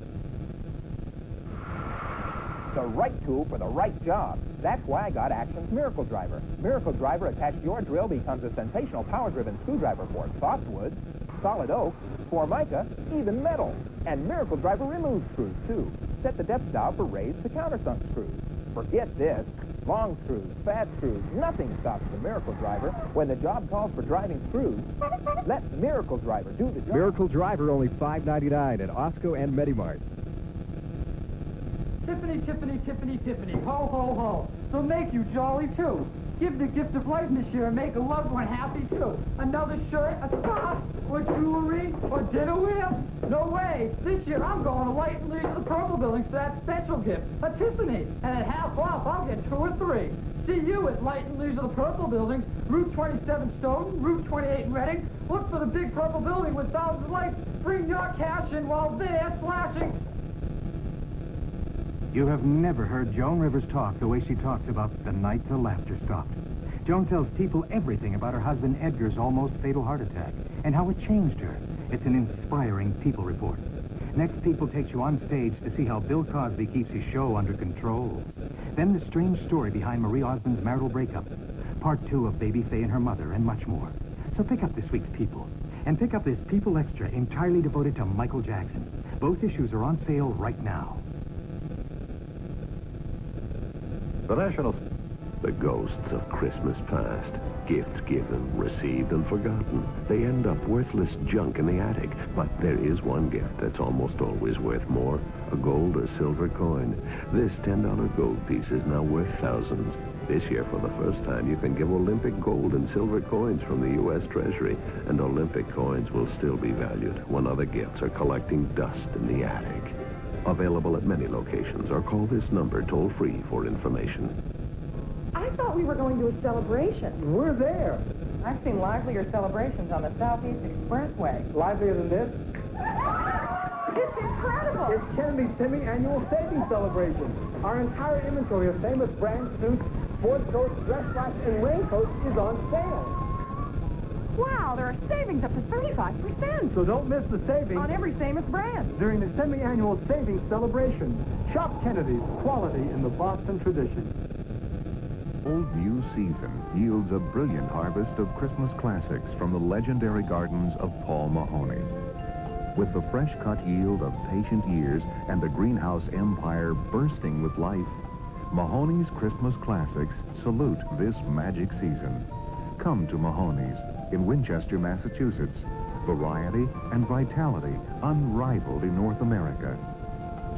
The right tool for the right job. That's why I got Action's Miracle Driver. Miracle Driver attached to your drill becomes a sensational power-driven screwdriver for softwood, solid oak, formica, even metal. And Miracle Driver removes screws, too. Set the depth dial for raised to countersunk screws. Forget this. Long screws, fat screws, nothing stops the Miracle Driver. When the job calls for driving screws, let Miracle Driver do the job. Miracle Driver only $5.99 at Osco and Medimart. Tiffany, Tiffany, Tiffany, Tiffany, ho, ho, ho. They'll make you jolly, too. Give the gift of life this year and make a loved one happy, too. Another shirt, a sock, or jewelry, or dinner wheel? No way. This year I'm going to Light and Leisure the Purple Buildings for that special gift, a Tiffany. And at half off, I'll get 2 or 3. See you at Light and Leisure the Purple Buildings, Route 27 Stoughton, Route 28 in Reading. Look for the big purple building with thousands of lights. Bring your cash in while they're slashing. You have never heard Joan Rivers talk the way she talks about the night the laughter stopped. Joan tells people everything about her husband Edgar's almost fatal heart attack and how it changed her. It's an inspiring people report. Next, People takes you on stage to see how Bill Cosby keeps his show under control. Then the strange story behind Marie Osmond's marital breakup. Part 2 of Baby Faye and her mother, and much more. So pick up this week's People. And pick up this People Extra entirely devoted to Michael Jackson. Both issues are on sale right now. The National... The ghosts of Christmas past. Gifts given, received, and forgotten. They end up worthless junk in the attic. But there is one gift that's almost always worth more. A gold or silver coin. This $10 gold piece is now worth thousands. This year, for the first time, you can give Olympic gold and silver coins from the U.S. Treasury. And Olympic coins will still be valued when other gifts are collecting dust in the attic. Available at many locations, or call this number toll-free for information. I thought we were going to a celebration. We're there. I've seen livelier celebrations on the Southeast Expressway. Livelier than this? It's incredible! It's Kennedy's semi-annual savings celebration. Our entire inventory of famous brand suits, sports coats, dress slacks, and raincoats is on sale. Wow, there are savings up to 35%. So don't miss the savings On every famous brand. during the semi-annual savings celebration. Shop Kennedy's, quality in the Boston tradition. Old New Season yields a brilliant harvest of Christmas classics from the legendary gardens of Paul Mahoney. With the fresh-cut yield of patient years and the greenhouse empire bursting with life, Mahoney's Christmas classics salute this magic season. Come to Mahoney's in Winchester, Massachusetts. Variety and vitality unrivaled in North America.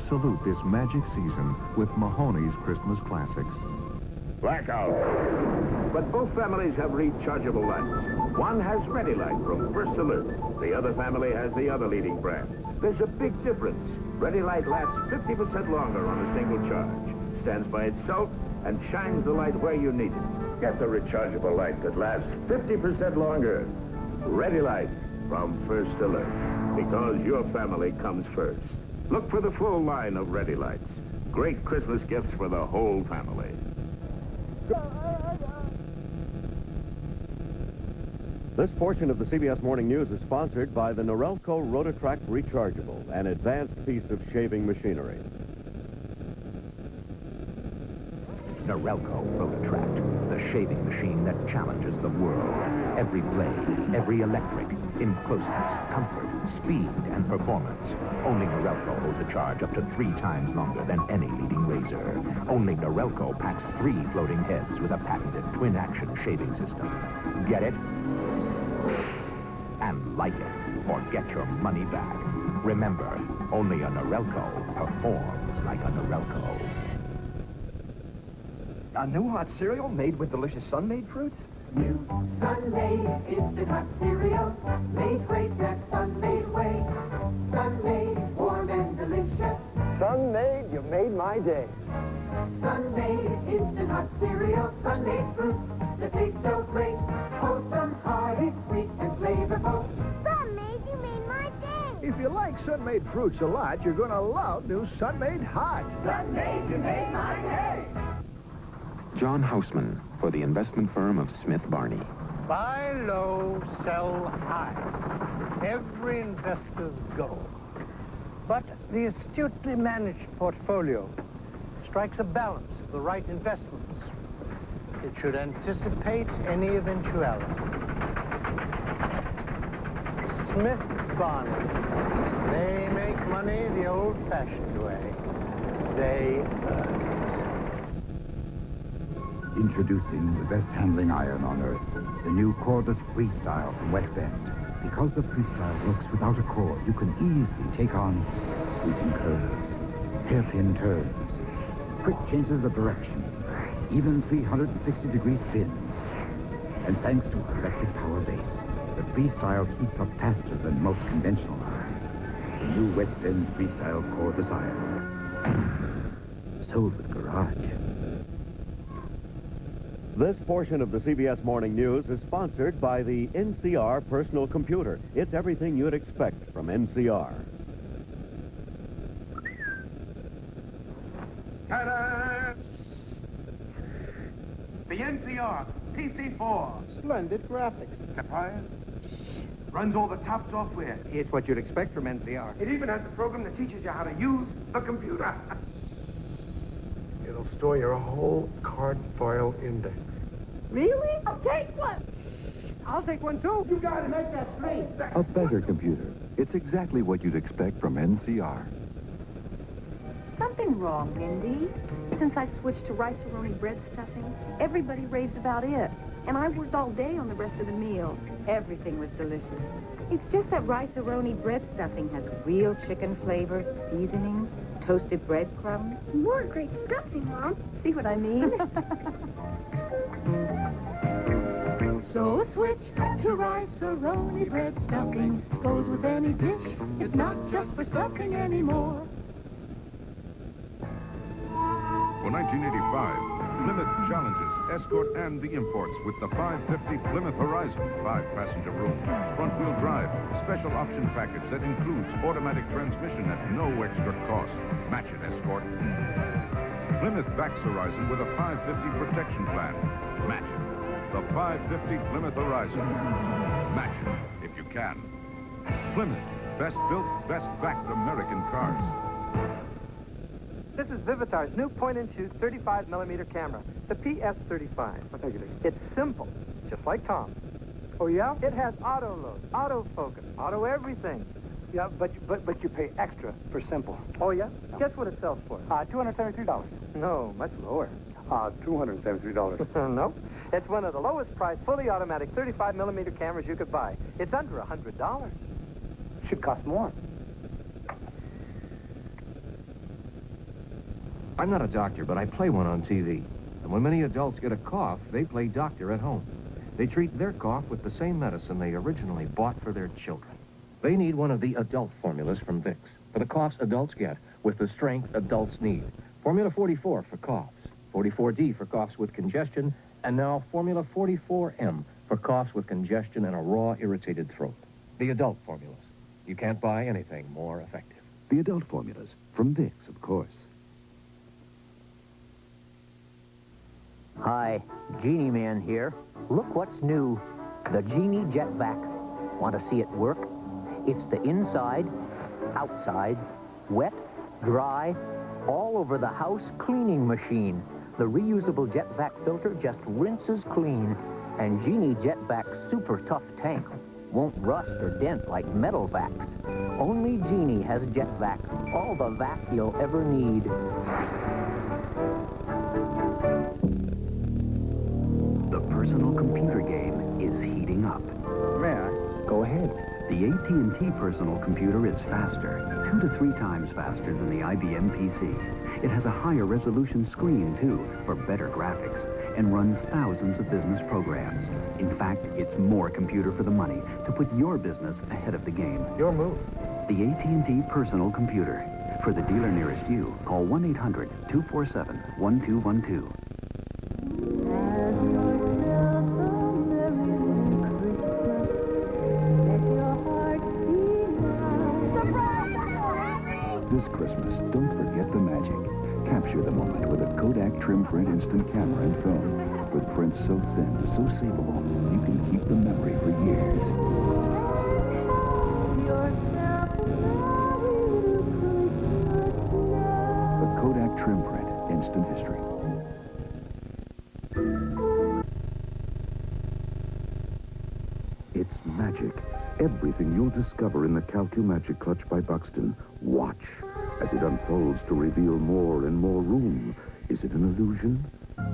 Salute this magic season with Mahoney's Christmas classics. Blackout. But both families have rechargeable lights. One has Ready-Light from First Alert. The other family has the other leading brand. There's a big difference. Ready-Light lasts 50% longer on a single charge, stands by itself, and shines the light where you need it. Get the rechargeable light that lasts 50% longer. Ready-Light from First Alert. Because your family comes first. Look for the full line of Ready-Lights. Great Christmas gifts for the whole family. This portion of the CBS Morning News is sponsored by the Norelco Rotatract Rechargeable, an advanced piece of shaving machinery. Norelco Rotatract, the shaving machine that challenges the world. Every blade, every electric, in closeness, comfort, speed, and performance. Only Norelco holds a charge up to 3 times longer than any leading razor. Only Norelco packs 3 floating heads with a patented twin-action shaving system. Get it? And like it, or get your money back. Remember, only a Norelco performs like a Norelco. A new hot cereal made with delicious sun-made fruits? New Sun-Made Instant Hot Cereal, made great that Sun-Made way. Sun-Made, warm and delicious. Sun-Made, you made my day. Sun-Made Instant Hot Cereal, Sun-Made fruits that taste so great. Wholesome, hearty, sweet, and flavorful. Sun-Made, you made my day. If you like sun-made fruits a lot, you're gonna love new Sun-Made Hot. Sun-Made, you made my day. John Houseman for the investment firm of Smith Barney. Buy low, sell high. Every investor's goal. But the astutely managed portfolio strikes a balance of the right investments. It should anticipate any eventuality. Smith Barney. They make money the old-fashioned way. They earn it. Introducing the best handling iron on Earth, the new cordless Freestyle from West Bend. Because the Freestyle works without a cord, you can easily take on sweeping curves, hairpin turns, quick changes of direction, even 360-degree spins. And thanks to its electric power base, the Freestyle heats up faster than most conventional irons. The new West Bend Freestyle cordless iron. Sold with Garage. This portion of the CBS Morning News is sponsored by the NCR personal computer. It's everything you'd expect from NCR. Ta-da! The NCR PC4. Splendid graphics. Sapphire. Runs all the top software. It's what you'd expect from NCR. It even has a program that teaches you how to use the computer. It'll store your whole card file index. Really? I'll take one. I'll take one, too. You gotta make that straight. A better computer. It's exactly what you'd expect from NCR. something wrong, Mindy? Since I switched to rice-a-roni bread stuffing, everybody raves about it. And I worked all day on the rest of the meal. Everything was delicious. It's just that rice-a-roni bread stuffing has real chicken flavors, seasonings, toasted breadcrumbs. More great stuffing, Mom. See what I mean? So switch to rice-a-roni bread stuffing. Goes with any dish. It's not just for stuffing anymore. For 1985, Plymouth challenges Escort and the imports with the 550 Plymouth Horizon, 5-passenger room, front-wheel drive, special option package that includes automatic transmission at no extra cost. Match it, Escort. Plymouth backs Horizon with a 550 protection plan. Match it. The 550 Plymouth Horizon. Match it, if you can. Plymouth, best built, best backed American cars. This is Vivitar's new point-and-shoot 35mm camera, the PS35. It's simple, just like Tom's. Oh, yeah? It has auto-load, auto-focus, auto-everything. Yeah, but you pay extra for simple. Oh, yeah? Guess what it sells for? $273. No, much lower. $273. No. It's one of the lowest-priced, fully automatic 35mm cameras you could buy. It's under $100. Should cost more. I'm not a doctor, but I play one on TV. And when many adults get a cough, they play doctor at home. They treat their cough with the same medicine they originally bought for their children. They need one of the adult formulas from Vicks for the coughs adults get with the strength adults need. Formula 44 for coughs, 44D for coughs with congestion, and now Formula 44M for coughs with congestion and a raw, irritated throat. The adult formulas. You can't buy anything more effective. The adult formulas from Vicks, of course. Hi, Genie Man here. Look what's new. The Genie Jet Vac. Want to see it work? It's the inside, outside, wet, dry, all over the house cleaning machine. The reusable Jet Vac filter just rinses clean. And Genie Jet Vac's super tough tank won't rust or dent like metal vacs. Only Genie has Jet Vac, all the vac you'll ever need. The personal computer game is heating up. May I? Go ahead. The AT&T personal computer is faster, 2 to 3 times faster than the IBM PC. It has a higher resolution screen, too, for better graphics, and runs thousands of business programs. In fact, it's more computer for the money to put your business ahead of the game. Your move. The AT&T personal computer. For the dealer nearest you, call 1-800-247-1212. This Christmas, don't forget the magic. Capture the moment with a Kodak Trim Print Instant Camera and Film. With prints so thin, so savable, you can keep the memory for years. The Kodak Trim Print Instant History. It's magic. Everything you'll discover in the Calcu-Magic Clutch by Buxton. Watch as it unfolds to reveal more and more room. Is it an illusion?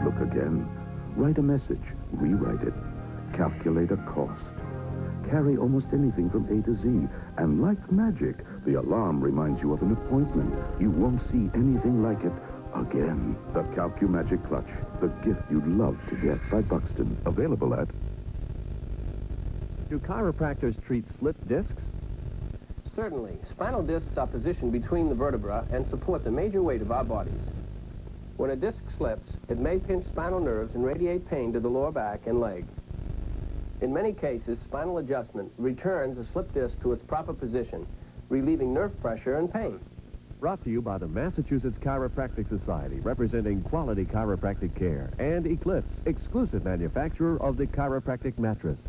Look again. Write a message. Rewrite it. Calculate a cost. Carry almost anything from A to Z. And like magic, the alarm reminds you of an appointment. You won't see anything like it again. The Calcu-Magic Clutch. The gift you'd love to get by Buxton. Available at... Do chiropractors treat slipped discs? Certainly. Spinal discs are positioned between the vertebra and support the major weight of our bodies. When a disc slips, it may pinch spinal nerves and radiate pain to the lower back and leg. In many cases, spinal adjustment returns a slipped disc to its proper position, relieving nerve pressure and pain. Brought to you by the Massachusetts Chiropractic Society, representing quality chiropractic care, and Eclipse, exclusive manufacturer of the chiropractic mattress.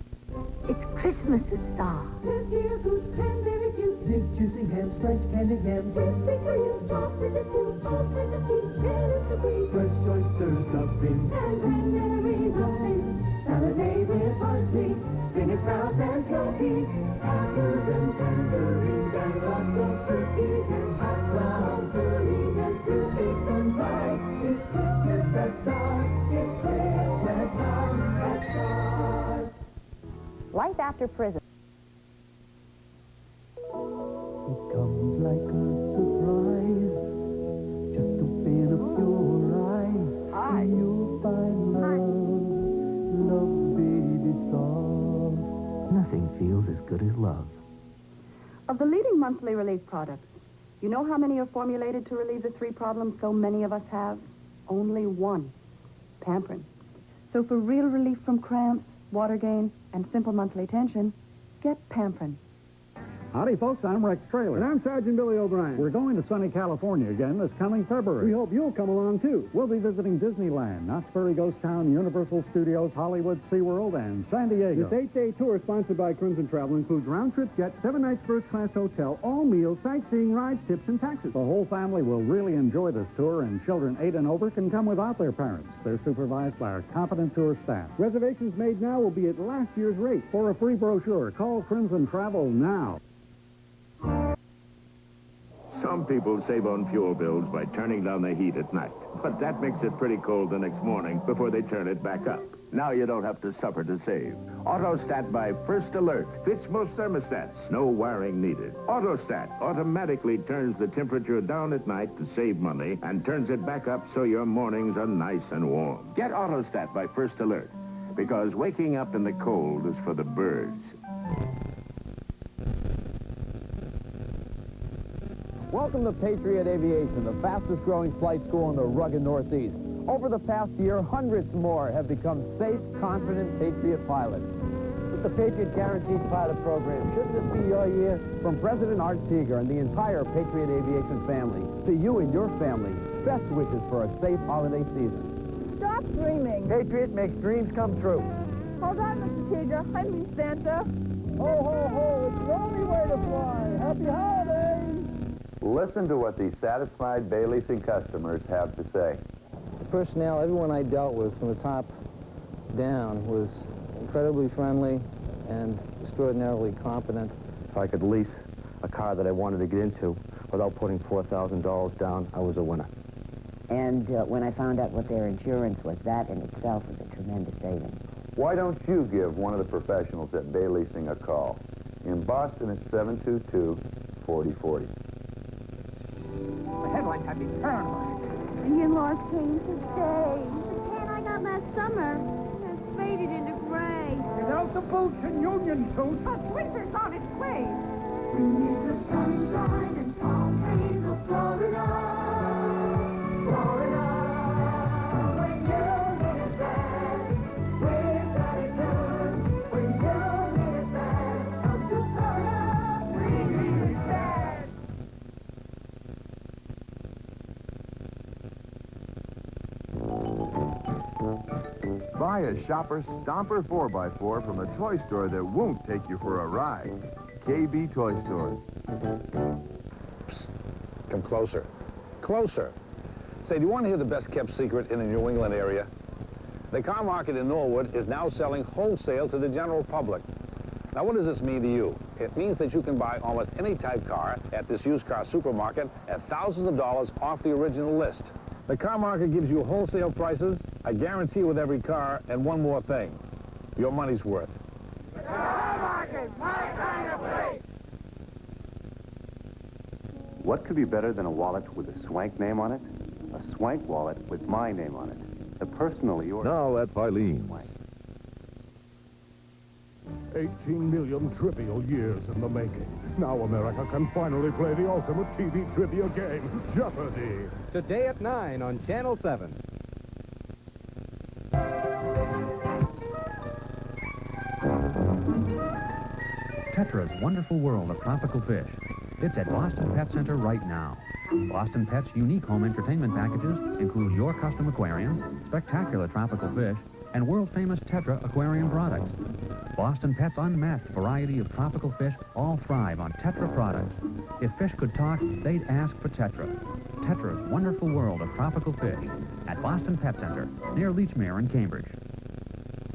It's Christmas at Star. This year's goose cranberry juice. Live juicy hams, fresh candied yams. Cheese pickles, sausages too. All kinds of cheese, cheddars to brie. Fresh oysters, stuffing. And greenberry muffins. Salad made with parsley. Spinach, sprouts, and small peas. Apples and tangerines. And lots of cookies. And hot brown pudding and after prison. It comes like a surprise, just open up your eyes. Hi. And you'll find love's baby song. Nothing feels as good as love. Of the leading monthly relief products, you know how many are formulated to relieve the 3 problems so many of us have? Only one, Pamprin. So for real relief from cramps, water gain, and simple monthly tension, get Pamprin. Howdy, folks. I'm Rex Traylor. And I'm Sergeant Billy O'Brien. We're going to sunny California again this coming February. We hope you'll come along, too. We'll be visiting Disneyland, Knott's Berry Ghost Town, Universal Studios, Hollywood, SeaWorld, and San Diego. This 8-day tour sponsored by Crimson Travel includes round-trip jet, 7 nights first-class hotel, all meals, sightseeing, rides, tips, and taxes. The whole family will really enjoy this tour, and children 8 and over can come without their parents. They're supervised by our competent tour staff. Reservations made now will be at last year's rate. For a free brochure, call Crimson Travel now. Some people save on fuel bills by turning down the heat at night, but that makes it pretty cold the next morning before they turn it back up. Now you don't have to suffer to save. AutoStat by First Alert fits most thermostats. No wiring needed. AutoStat automatically turns the temperature down at night to save money and turns it back up so your mornings are nice and warm. Get AutoStat by First Alert, because waking up in the cold is for the birds. Welcome to Patriot Aviation, the fastest growing flight school in the rugged Northeast. Over the past year, hundreds more have become safe, confident Patriot pilots. With the Patriot Guaranteed Pilot Program, shouldn't this be your year? From President Art Teeger and the entire Patriot Aviation family, to you and your family, best wishes for a safe holiday season. Stop dreaming. Patriot makes dreams come true. Hold on, Mr. Teeger. I mean Santa. Ho, ho, ho, it's the only way to fly. Happy holidays. Listen to what these satisfied Bay Leasing customers have to say. The personnel, everyone I dealt with from the top down was incredibly friendly and extraordinarily competent. If I could lease a car that I wanted to get into without putting $4,000 down, I was a winner. And when I found out what their insurance was, that in itself was a tremendous saving. Why don't you give one of the professionals at Bay Leasing a call? In Boston, it's 722-4040. The headlights have me paranoid. The in-laws came to stay. The tan I got last summer has faded into gray. Without the boots and union suits, But winter's on its way. We need the sunshine and palm trees of Florida. Florida. When you need it bad, we've got it good. When you need it bad, come to Florida. We need it bad. Buy a Shopper Stomper 4x4 from a toy store that won't take you for a ride. KB Toy Stores. Psst. Come closer. Closer. Say, do you want to hear the best kept secret in the New England area? The car market in Norwood is now selling wholesale to the general public. Now, what does this mean to you? It means that you can buy almost any type car at this used car supermarket at thousands of dollars off the original list. The car market gives you wholesale prices, a guarantee with every car, and one more thing. Your money's worth. The car market, my kind of place. What could be better than a wallet with a Swank name on it? A Swank wallet with my name on it. The personally yours. Now at Filene's. 18 million trivial years in the making. Now America can finally play the ultimate TV trivia game, Jeopardy! Today at 9 on Channel 7. Tetra's wonderful world of tropical fish. It's at Boston Pet Center right now. Boston Pet's unique home entertainment packages include your custom aquarium, spectacular tropical fish, and world-famous Tetra aquarium products. Boston Pet's unmatched variety of tropical fish all thrive on Tetra products. If fish could talk, they'd ask for Tetra. Tetra's wonderful world of tropical fish at Boston Pet Center, near Leechmere in Cambridge.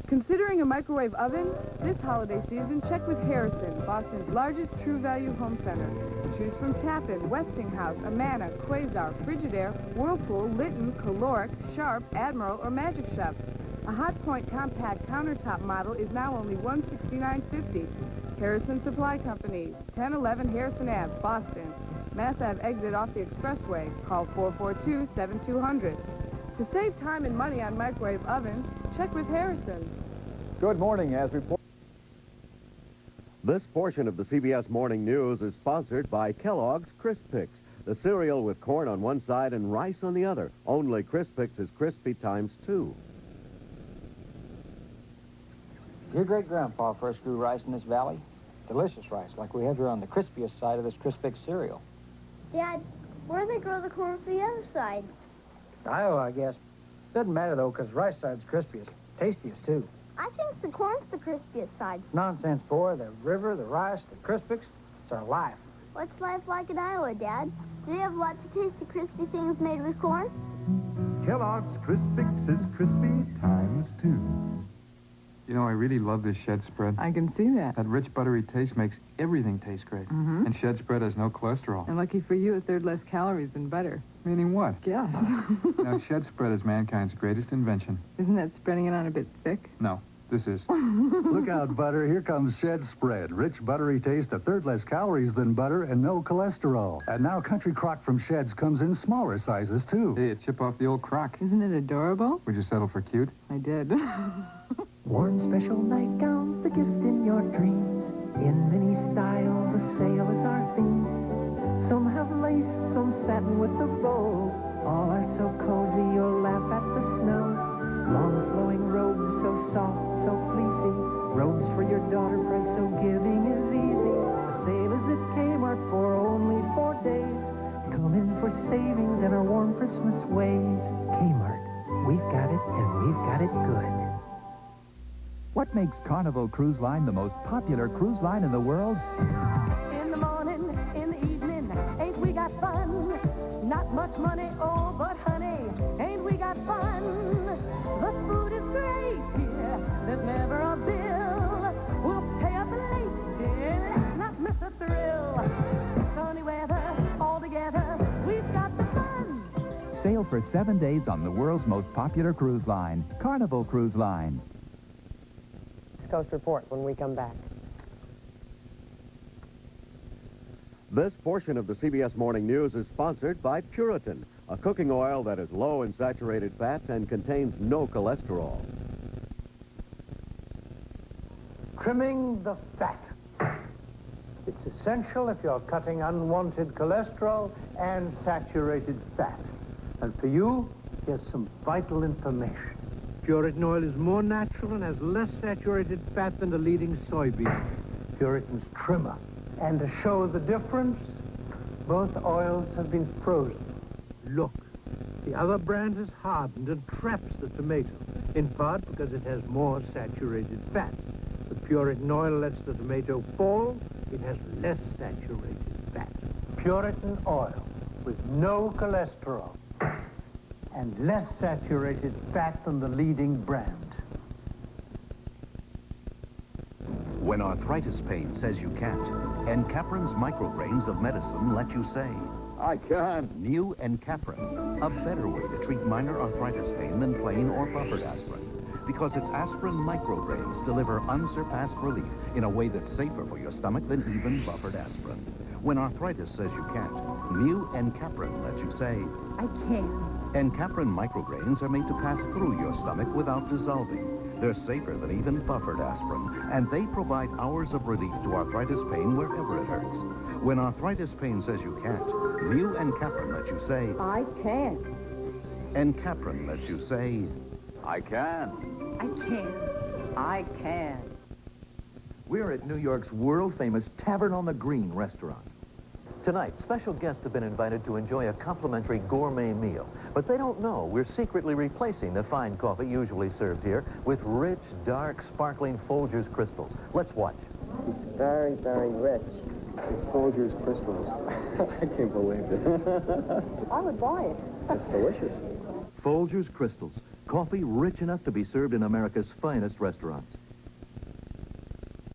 Considering a microwave oven? This holiday season, check with Harrison, Boston's largest true value home center. Choose from Tappan, Westinghouse, Amana, Quasar, Frigidaire, Whirlpool, Litton, Caloric, Sharp, Admiral, or Magic Chef. A Hot Point compact countertop model is now only $169.50. Harrison Supply Company, 1011 Harrison Ave, Boston. Mass Ave exit off the expressway. Call 442-7200. To save time and money on microwave ovens, check with Harrison. Good morning, as reported. This portion of the CBS Morning News is sponsored by Kellogg's Crisp Pix, the cereal with corn on one side and rice on the other. Only Crisp Pix is crispy ×2. Your great-grandpa first grew rice in this valley. Delicious rice, like we have here on the crispiest side of this Crisp Pix cereal. Dad, where do they grow the corn for the other side? Iowa, I guess. Doesn't matter, though, because rice side's crispiest. Tastiest, too. I think the corn's the crispiest side. Nonsense, boy. The river, the rice, the Crisp Pix, it's our life. What's life like in Iowa, Dad? Do they have lots of tasty, crispy things made with corn? Kellogg's Crisp Pix is crispy ×2. You know, I really love this shed spread. I can see that. That rich, buttery taste makes everything taste great. Mm-hmm. And shed spread has no cholesterol. And lucky for you, a third less calories than butter. Meaning what? Yes. Now, shed spread is mankind's greatest invention. Isn't that spreading it on a bit thick? No, this is. Look out, butter. Here comes Shed Spread. Rich, buttery taste, a third less calories than butter, and no cholesterol. And now Country Crock from Shed's comes in smaller sizes, too. Hey, a chip off the old crock. Isn't it adorable? Would you settle for cute? I did. Worn special nightgowns, the gift in your dreams. In many styles, a sale is our theme. Some have lace, some satin with a bow. All are so cozy, you'll laugh at the snow. Long flowing robes, so soft, so fleecy. Robes for your daughter, price so giving is easy. The sale is at Kmart for only 4 days. Come in for savings and our warm Christmas ways. Kmart, we've got it and we've got it good. What makes Carnival Cruise Line the most popular cruise line in the world? In the morning, in the evening, ain't we got fun? Not much money, oh, but honey, ain't we got fun? The food is great here, there's never a bill. We'll pay up late, dear, let's not miss a thrill. Sunny weather, all together, we've got the fun. Sail for 7 days on the world's most popular cruise line, Carnival Cruise Line. Coast Report when we come back. This portion of the CBS Morning News is sponsored by Puritan, a cooking oil that is low in saturated fats and contains no cholesterol. Trimming the fat. It's essential if you're cutting unwanted cholesterol and saturated fat. And for you, here's some vital information. Puritan oil is more natural and has less saturated fat than the leading soybean. Puritan's trimmer. And to show the difference, both oils have been frozen. Look, the other brand has hardened and traps the tomato, in part because it has more saturated fat. The Puritan oil lets the tomato fall. It has less saturated fat. Puritan oil with no cholesterol and less saturated fat than the leading brand. When arthritis pain says you can't, Encaprin's micrograins of medicine let you say, I can't. New Encaprin, a better way to treat minor arthritis pain than plain or buffered aspirin. Because its aspirin micrograins deliver unsurpassed relief in a way that's safer for your stomach than even buffered aspirin. When arthritis says you can't, new Encaprin lets you say, I can. Encaprin micrograins are made to pass through your stomach without dissolving. They're safer than even buffered aspirin, and they provide hours of relief to arthritis pain wherever it hurts. When arthritis pain says you can't, new Encaprin lets you say, I can. Encaprin lets you say, I can. I can. I can. We're at New York's world-famous Tavern on the Green restaurant. Tonight, special guests have been invited to enjoy a complimentary gourmet meal. But they don't know we're secretly replacing the fine coffee usually served here with rich, dark, sparkling Folgers crystals. Let's watch. It's very, very rich. It's Folgers crystals. I can't believe it. I would buy it. It's delicious. Folgers crystals. Coffee rich enough to be served in America's finest restaurants.